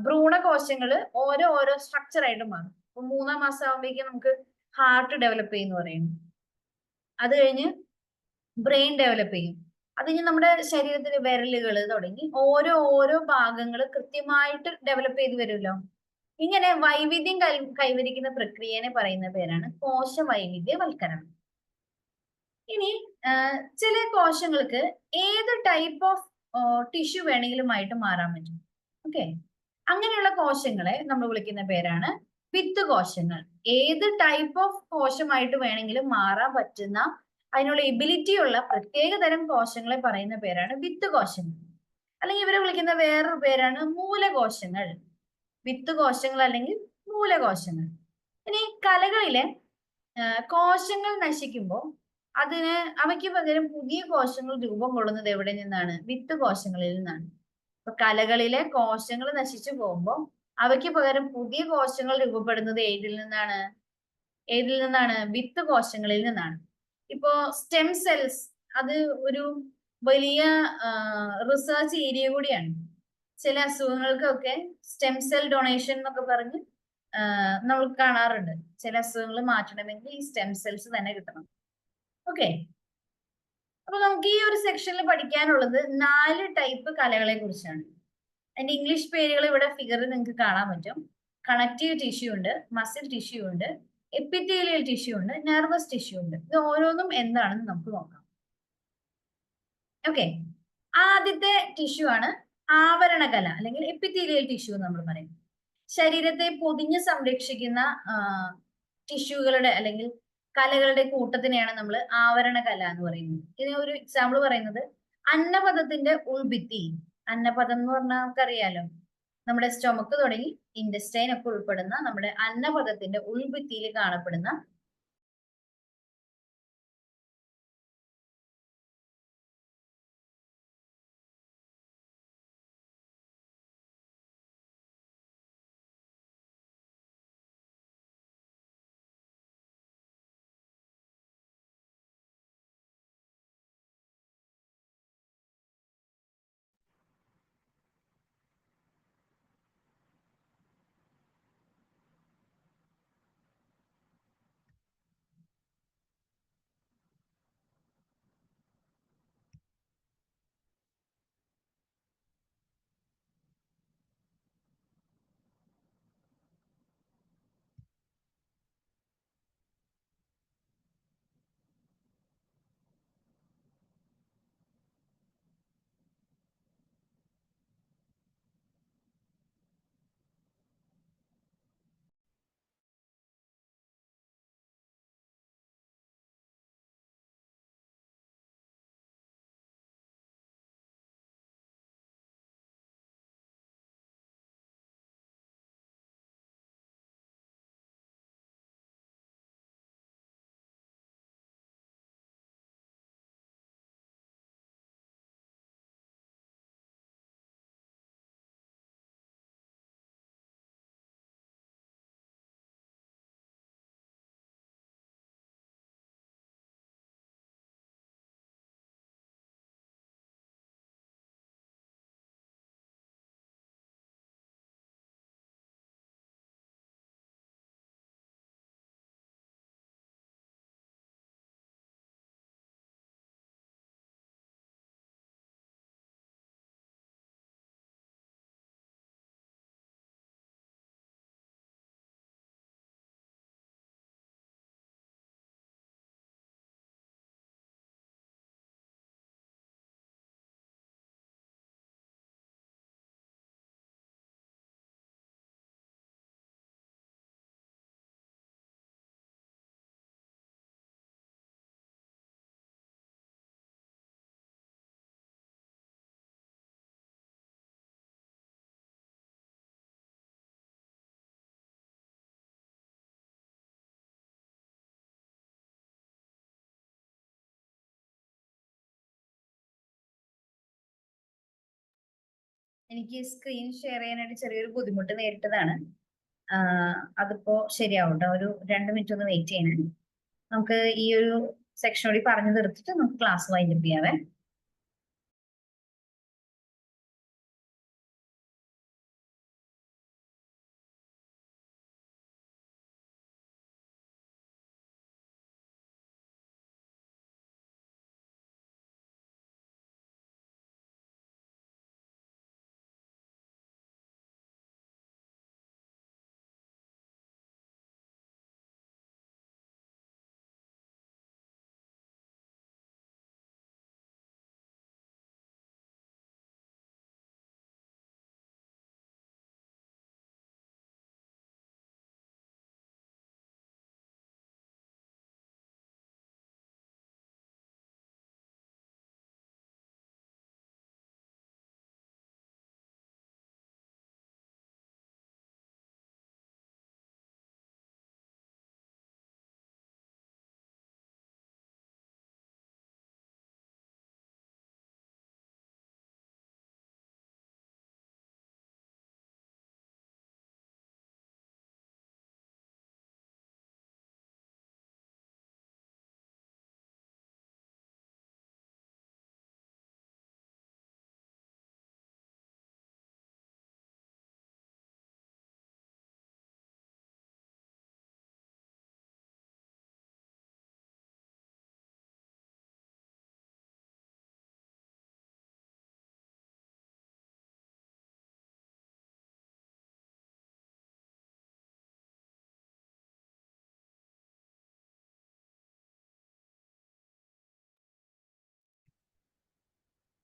ഭ്രൂണകോശങ്ങള് ഓരോ സ്ട്രക്ചർ ആയിട്ട് മാറും. ഇപ്പൊ 3-ാം മാസം ആകുമ്പോഴേക്കും നമുക്ക് ഹാർട്ട് ഡെവലപ്പ് ചെയ്യുന്നു പറയുന്നു. അത് കഴിഞ്ഞ് ബ്രെയിൻ ഡെവലപ്പ് ചെയ്യും. അത് കഴിഞ്ഞ് നമ്മുടെ ശരീരത്തിലെ വിരലുകൾ തുടങ്ങി ഓരോ ഭാഗങ്ങൾ കൃത്യമായിട്ട് ഡെവലപ്പ് ചെയ്ത് വരുമല്ലോ. ഇങ്ങനെ വൈവിധ്യം കൈവരിക്കുന്ന പ്രക്രിയനെ പറയുന്ന പേരാണ് കോശ വൈവിധ്യവൽക്കരണം. ഇനി ചില കോശങ്ങൾക്ക് ഏത് ടൈപ്പ് ഓഫ് ടിഷ്യൂ വേണമെങ്കിലുമായിട്ട് മാറാൻ പറ്റും. ഓക്കെ. അങ്ങനെയുള്ള കോശങ്ങളെ നമ്മൾ വിളിക്കുന്ന പേരാണ് വിത്ത് കോശങ്ങൾ. ഏത് ടൈപ്പ് ഓഫ് കോശമായിട്ട് വേണമെങ്കിലും മാറാൻ പറ്റുന്ന അതിനുള്ള എബിലിറ്റി ഉള്ള പ്രത്യേക തരം കോശങ്ങളെ പറയുന്ന പേരാണ് വിത്ത് കോശങ്ങൾ. അല്ലെങ്കിൽ ഇവരെ വിളിക്കുന്ന വേറൊരു പേരാണ് മൂലകോശങ്ങൾ. വിത്ത് കോശങ്ങൾ അല്ലെങ്കിൽ മൂലകോശങ്ങൾ. ഇനി കലകളിലെ കോശങ്ങൾ നശിക്കുമ്പോൾ അവയ്ക്ക് പകരം പുതിയ കോശങ്ങൾ രൂപം കൊള്ളുന്നത് എവിടെ നിന്നാണ്? വിത്ത് കോശങ്ങളിൽ നിന്നാണ്. ഇപ്പൊ കലകളിലെ കോശങ്ങൾ നശിച്ചു പോകുമ്പോൾ അവയ്ക്ക് പകരം പുതിയ കോശങ്ങൾ രൂപപ്പെടുന്നത് ഏതിൽ നിന്നാണ്? വിത്ത് കോശങ്ങളിൽ നിന്നാണ്. ഇപ്പോ സ്റ്റെം സെൽസ് അത് ഒരു വലിയ റിസർച്ച് ഏരിയ കൂടിയാണ്. ചില അസുഖങ്ങൾക്കൊക്കെ സ്റ്റെം സെൽ ഡൊണേഷൻ എന്നൊക്കെ പറഞ്ഞ് നമ്മൾ കാണാറുണ്ട്. ചില അസുഖങ്ങൾ മാറ്റണമെങ്കിൽ ഈ സ്റ്റെം സെൽസ് തന്നെ കിട്ടണം. ഓക്കെ. അപ്പൊ നമുക്ക് ഈ ഒരു സെക്ഷനിൽ പഠിക്കാനുള്ളത് 4 ടൈപ്പ് കലകളെ കുറിച്ചാണ്. അതിന്റെ ഇംഗ്ലീഷ് പേരുകൾ ഇവിടെ ഫിഗറിൽ നിങ്ങൾക്ക് കാണാൻ പറ്റും. കണക്റ്റീവ് ടിഷ്യൂ ഉണ്ട്, മസിൽ ടിഷ്യൂ ഉണ്ട്, എപ്പിത്തീലിയൽ ടിഷ്യൂ ഉണ്ട്, നെർവസ് ടിഷ്യൂ ഉണ്ട്. ഇത് ഓരോന്നും എന്താണെന്ന് നമുക്ക് നോക്കാം. ഓക്കെ. ആദ്യത്തെ ടിഷ്യൂ ആണ് ആവരണകല അല്ലെങ്കിൽ എപ്പിത്തീലിയൽ ടിഷ്യൂ നമ്മൾ പറയും. ശരീരത്തെ പൊതിഞ്ഞ് സംരക്ഷിക്കുന്ന ടിഷ്യൂകളുടെ അല്ലെങ്കിൽ കലകളുടെ കൂട്ടത്തിനെയാണ് നമ്മൾ ആവരണകല എന്ന് പറയുന്നത്. ഇതിന് ഒരു എക്സാമ്പിൾ പറയുന്നത് അന്നപദത്തിന്റെ ഉൾഭിത്തി. അന്നപദം എന്ന് പറഞ്ഞാൽ നമുക്കറിയാലോ, നമ്മുടെ സ്റ്റൊമക്ക് തുടങ്ങി ഇൻഡസ്റ്റൈൻ ഒക്കെ ഉൾപ്പെടുന്ന നമ്മുടെ അന്നപദത്തിന്റെ ഉൾഭിത്തിയിൽ കാണപ്പെടുന്ന എനിക്ക് സ്ക്രീൻ ഷെയർ ചെയ്യാനായിട്ട് ചെറിയൊരു ബുദ്ധിമുട്ട് നേരിട്ടതാണ്. അതിപ്പോ ശരിയാവും ട്ടോ. ഒരു 2 മിനിറ്റ് ഒന്ന് വെയിറ്റ് ചെയ്യണേ. നമുക്ക് ഈ ഒരു സെക്ഷൻ കൂടി പറഞ്ഞു തീർത്തിട്ട് നമുക്ക് ക്ലാസ് വൈൻഡപ്പ് ചെയ്യാവേ.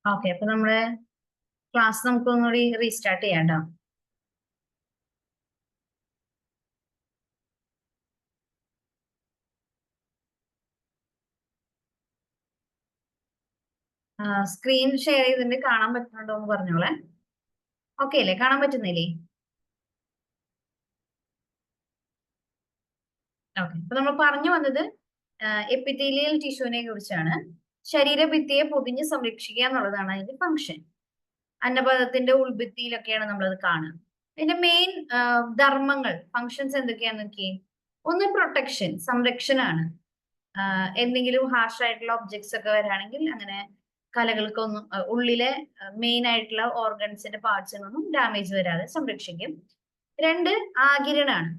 ഓക്കെ, അപ്പൊ നമ്മുടെ ക്ലാസ് നമുക്ക് ഒന്നുകൂടി റീസ്റ്റാർട്ട് ചെയ്യാം ട്ടോ. സ്ക്രീൻ ഷെയർ ചെയ്തിട്ട് കാണാൻ പറ്റുന്നുണ്ടോ എന്ന് പറഞ്ഞോളെ. ഓക്കെ അല്ലേ? കാണാൻ പറ്റുന്നില്ലേ? ഓക്കെ, അപ്പൊ നമ്മൾ പറഞ്ഞു വന്നത് എപ്പിത്തീലിയൽ ടിഷ്യൂവിനെ കുറിച്ചാണ്. ശരീരഭിത്തിയെ പൊതിഞ്ഞ് സംരക്ഷിക്കുക എന്നുള്ളതാണ് അതിന്റെ ഫംഗ്ഷൻ. അന്നപദത്തിന്റെ ഉൾഭിത്തിയിലൊക്കെയാണ് നമ്മളത് കാണുക. അതിന്റെ മെയിൻ ധർമ്മങ്ങൾ, ഫങ്ഷൻസ് എന്തൊക്കെയാന്ന് നോക്കിയേ. ഒന്ന് പ്രൊട്ടക്ഷൻ, സംരക്ഷണാണ്. എന്തെങ്കിലും ഹാർഷ് ആയിട്ടുള്ള ഒബ്ജക്ട്സ് ഒക്കെ വരാണെങ്കിൽ അങ്ങനെ കലകൾക്കൊന്നും ഉള്ളിലെ മെയിൻ ആയിട്ടുള്ള ഓർഗൻസിന്റെ പാർട്സിനൊന്നും ഡാമേജ് വരാതെ സംരക്ഷിക്കും. 2, ആഗിരണാണ്.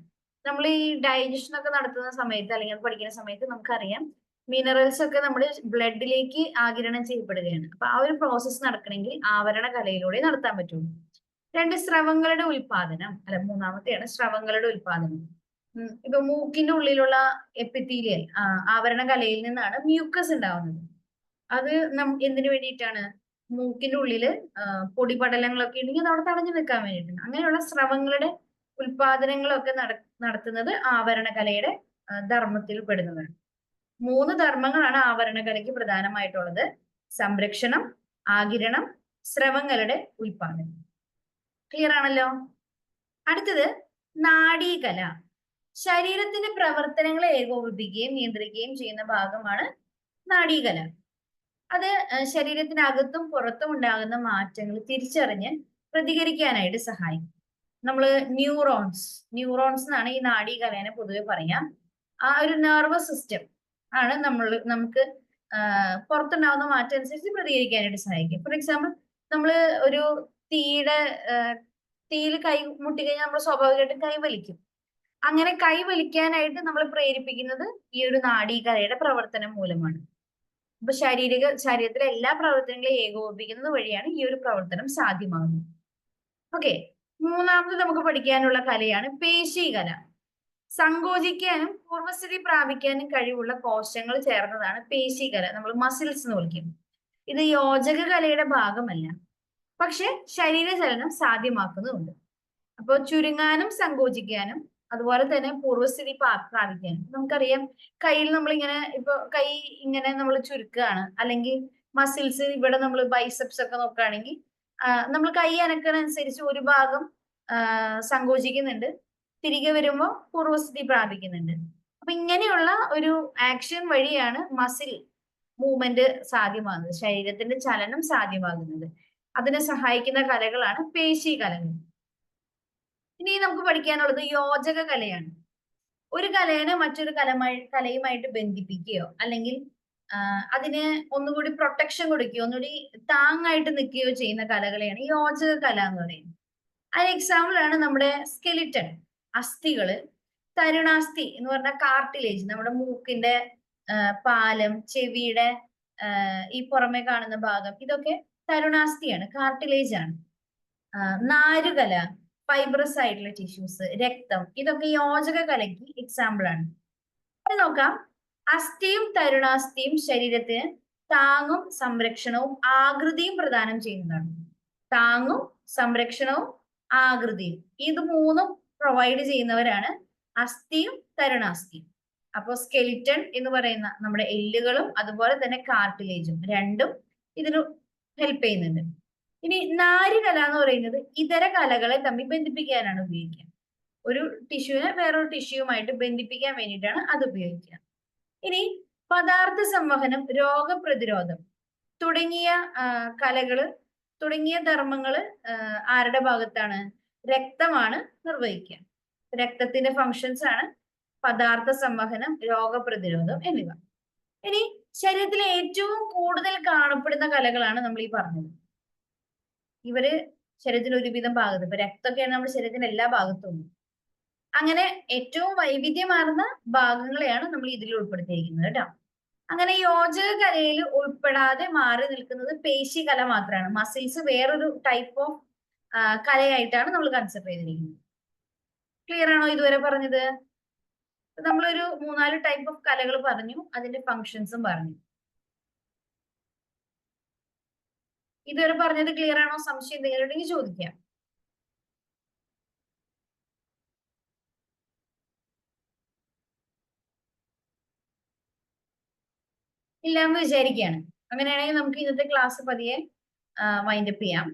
നമ്മൾ ഈ ഡൈജഷൻ ഒക്കെ നടത്തുന്ന സമയത്ത് അല്ലെങ്കിൽ പഠിക്കുന്ന സമയത്ത് നമുക്കറിയാം മിനറൽസ് ഒക്കെ നമ്മുടെ ബ്ലഡിലേക്ക് ആഗിരണം ചെയ്യപ്പെടുകയാണ്. അപ്പൊ ആ ഒരു പ്രോസസ്സ് നടക്കണമെങ്കിൽ ആവരണ കലയിലൂടെ നടത്താൻ പറ്റുള്ളൂ. 2, സ്രവങ്ങളുടെ ഉൽപാദനം. അല്ല, മൂന്നാമത്തെയാണ് സ്രവങ്ങളുടെ ഉൽപാദനം. ഇപ്പൊ മൂക്കിന്റെ ഉള്ളിലുള്ള എപ്പിത്തീലിയൽ ആവരണ കലയിൽ നിന്നാണ് മ്യൂക്കസ് ഉണ്ടാവുന്നത്. അത് എന്തിനു വേണ്ടിയിട്ടാണ്? മൂക്കിന്റെ ഉള്ളില് പൊടിപടലങ്ങളൊക്കെ ഉണ്ടെങ്കിൽ അത് അവിടെ തടഞ്ഞു നിൽക്കാൻ വേണ്ടിയിട്ടാണ്. അങ്ങനെയുള്ള സ്രവങ്ങളുടെ ഉൽപാദനങ്ങളൊക്കെ നടത്തുന്നത് ആവരണ കലയുടെ ധർമ്മത്തിൽ പെടുന്നതാണ്. 3 ധർമ്മങ്ങളാണ് ആവരണ കലയ്ക്ക് പ്രധാനമായിട്ടുള്ളത്: സംരക്ഷണം, ആഗിരണം, സ്രവങ്ങളുടെ ഉൽപാദനം. ക്ലിയർ ആണല്ലോ? അടുത്തത് നാഡീകല. ശരീരത്തിന്റെ പ്രവർത്തനങ്ങളെ ഏകോപിപ്പിക്കുകയും നിയന്ത്രിക്കുകയും ചെയ്യുന്ന ഭാഗമാണ് നാഡീകല. അത് ശരീരത്തിനകത്തും പുറത്തും ഉണ്ടാകുന്ന മാറ്റങ്ങൾ തിരിച്ചറിഞ്ഞ് പ്രതികരിക്കാനായിട്ട് സഹായിക്കും. നമ്മള് ന്യൂറോൺസ് എന്നാണ് ഈ നാഡീകലേനെ പൊതുവെ പറയാം. ആ ഒരു നെർവസ് സിസ്റ്റം ആണ് നമുക്ക് പുറത്തുണ്ടാവുന്ന മാറ്റം അനുസരിച്ച് പ്രതികരിക്കാനായിട്ട് സഹായിക്കും. ഫോർ എക്സാമ്പിൾ, നമ്മള് ഒരു തീയിൽ കൈ മുട്ടിക്കഴിഞ്ഞാൽ നമ്മൾ സ്വാഭാവികമായിട്ടും കൈ വലിക്കും. അങ്ങനെ കൈ വലിക്കാനായിട്ട് നമ്മൾ പ്രേരിപ്പിക്കുന്നത് ഈ ഒരു നാഡീകലയുടെ പ്രവർത്തനം മൂലമാണ്. അപ്പൊ ശരീരത്തിലെ എല്ലാ പ്രവർത്തനങ്ങളെയും ഏകോപിപ്പിക്കുന്നത് വഴിയാണ് ഈ ഒരു പ്രവർത്തനം സാധ്യമാകുന്നത്. ഓക്കെ, മൂന്നാമത് നമുക്ക് പഠിക്കാനുള്ള കലയാണ് പേശീകല. സങ്കോചിക്കാനും പൂർവസ്ഥിതി പ്രാപിക്കാനും കഴിവുള്ള കോശങ്ങൾ ചേർന്നതാണ് പേശീകല. നമ്മൾ മസിൽസ് എന്ന് വിളിക്കും. ഇത് യോജക കലയുടെ ഭാഗമല്ല, പക്ഷെ ശരീരചലനം സാധ്യമാക്കുന്നുമുണ്ട്. അപ്പോൾ ചുരുങ്ങാനും സങ്കോചിക്കാനും അതുപോലെ തന്നെ പൂർവസ്ഥിതി പ്രാപിക്കാനും. നമുക്കറിയാം, കയ്യിൽ നമ്മളിങ്ങനെ ഇപ്പൊ കൈ ഇങ്ങനെ നമ്മൾ ചുരുക്കുകയാണ്, അല്ലെങ്കിൽ മസിൽസ് ഇവിടെ നമ്മൾ ബൈസെപ്സ് ഒക്കെ നോക്കുകയാണെങ്കിൽ നമ്മൾ കൈ അനക്കണനുസരിച്ച് ഒരു ഭാഗം സങ്കോചിക്കുന്നുണ്ട്, തിരികെ വരുമ്പോൾ പൂർവസ്ഥിതി പ്രാപിക്കുന്നുണ്ട്. അപ്പൊ ഇങ്ങനെയുള്ള ഒരു ആക്ഷൻ വഴിയാണ് മസിൽ മൂവ്മെന്റ് സാധ്യമാകുന്നത്, ശരീരത്തിന്റെ ചലനം സാധ്യമാകുന്നത്. അതിനെ സഹായിക്കുന്ന കലകളാണ് പേശി കലകൾ. ഇനി നമുക്ക് പഠിക്കാനുള്ളത് യോജക കലയാണ്. ഒരു കലയെ മറ്റൊരു കലയുമായിട്ട് ബന്ധിപ്പിക്കുകയോ അല്ലെങ്കിൽ അതിന് ഒന്നുകൂടി പ്രൊട്ടക്ഷൻ കൊടുക്കുകയോ ഒന്നുകൂടി താങ്ങായിട്ട് നിൽക്കുകയോ ചെയ്യുന്ന കലകളെയാണ് യോജക കല എന്ന് പറയുന്നത്. അതിന് എക്സാമ്പിൾ ആണ് നമ്മുടെ സ്കെലിറ്റൺ, അസ്ഥികള്, തരുണാസ്ഥി എന്ന് പറഞ്ഞ കാർട്ടിലേജ്, നമ്മുടെ മൂക്കിന്റെ പാലം, ചെവിയുടെ ഈ പുറമെ കാണുന്ന ഭാഗം, ഇതൊക്കെ തരുണാസ്ഥിയാണ്, കാർട്ടിലേജ് ആണ്. നാരുകല, ഫൈബ്രസ് ആയിട്ടുള്ള ടിഷ്യൂസ്, രക്തം, ഇതൊക്കെ യോജക കലയ്ക്ക് എക്സാമ്പിൾ ആണ്. അത് നോക്കാം. അസ്ഥിയും തരുണാസ്ഥിയും ശരീരത്തിന് താങ്ങും സംരക്ഷണവും ആകൃതിയും പ്രദാനം ചെയ്യുന്നതാണ്. താങ്ങും സംരക്ഷണവും ആകൃതിയും, ഇത് മൂന്നും പ്രൊവൈഡ് ചെയ്യുന്നവരാണ് അസ്ഥിയും തരുണാസ്ഥിയും. അപ്പോൾ സ്കെലിറ്റൺ എന്ന് പറയുന്ന നമ്മുടെ എല്ലുകളും അതുപോലെ തന്നെ കാർട്ടിലേജും രണ്ടും ഇതിന് ഹെൽപ്പ് ചെയ്യുന്നുണ്ട്. ഇനി നാരുകല എന്ന് പറയുന്നത് ഇതര കലകളെ തമ്മിൽ ബന്ധിപ്പിക്കാനാണ് ഉപയോഗിക്കുക. ഒരു ടിഷ്യൂവിനെ വേറൊരു ടിഷ്യൂവുമായിട്ട് ബന്ധിപ്പിക്കാൻ വേണ്ടിയിട്ടാണ് അത് ഉപയോഗിക്കുക. ഇനി പദാർത്ഥ സംവഹനം, രോഗപ്രതിരോധം തുടങ്ങിയ കലകള്, തുടങ്ങിയ ധർമ്മങ്ങള് ആരുടെ ഭാഗത്താണ്? രക്തമാണ് നിർവഹിക്കുക. രക്തത്തിന്റെ ഫങ്ഷൻസ് ആണ് പദാർത്ഥ സംവഹനം, രോഗപ്രതിരോധം എന്നിവ. ഇനി ശരീരത്തിലെ ഏറ്റവും കൂടുതൽ കാണപ്പെടുന്ന കലകളാണ് നമ്മൾ ഈ പറഞ്ഞത്. ഇവര് ശരീരത്തിന് ഒരുവിധം ഭാഗത്ത്, ഇപ്പൊ രക്തമൊക്കെയാണ് നമ്മുടെ ശരീരത്തിന്റെ എല്ലാ ഭാഗത്തും ഉണ്ട്. അങ്ങനെ ഏറ്റവും വൈവിധ്യമാർന്ന ഭാഗങ്ങളെയാണ് നമ്മൾ ഇതിൽ ഉൾപ്പെടുത്തിയിരിക്കുന്നത് കേട്ടോ. അങ്ങനെ യോജക കലയിൽ ഉൾപ്പെടാതെ മാറി നിൽക്കുന്നത് പേശി കല മാത്രമാണ്. മസിൽസ് വേറൊരു ടൈപ്പ് ഓഫ് കലയായിട്ടാണ് നമ്മൾ കൺസിഡർ ചെയ്തിരിക്കുന്നത്. ക്ലിയർ ആണോ ഇതുവരെ പറഞ്ഞത്? നമ്മളൊരു 3-4 ടൈപ്പ് ഓഫ് കലകൾ പറഞ്ഞു, അതിന്റെ ഫങ്ഷൻസും പറഞ്ഞു. ഇതുവരെ പറഞ്ഞത് ക്ലിയർ ആണോ? സംശയം എന്തെങ്കിലും ഉണ്ടെങ്കിൽ ചോദിക്കാം. ഇല്ല എന്ന് വിചാരിക്കുകയാണ്. അങ്ങനെയാണെങ്കിൽ നമുക്ക് ഇന്നത്തെ ക്ലാസ് പതിയെ വൈൻഡപ്പ് ചെയ്യാം.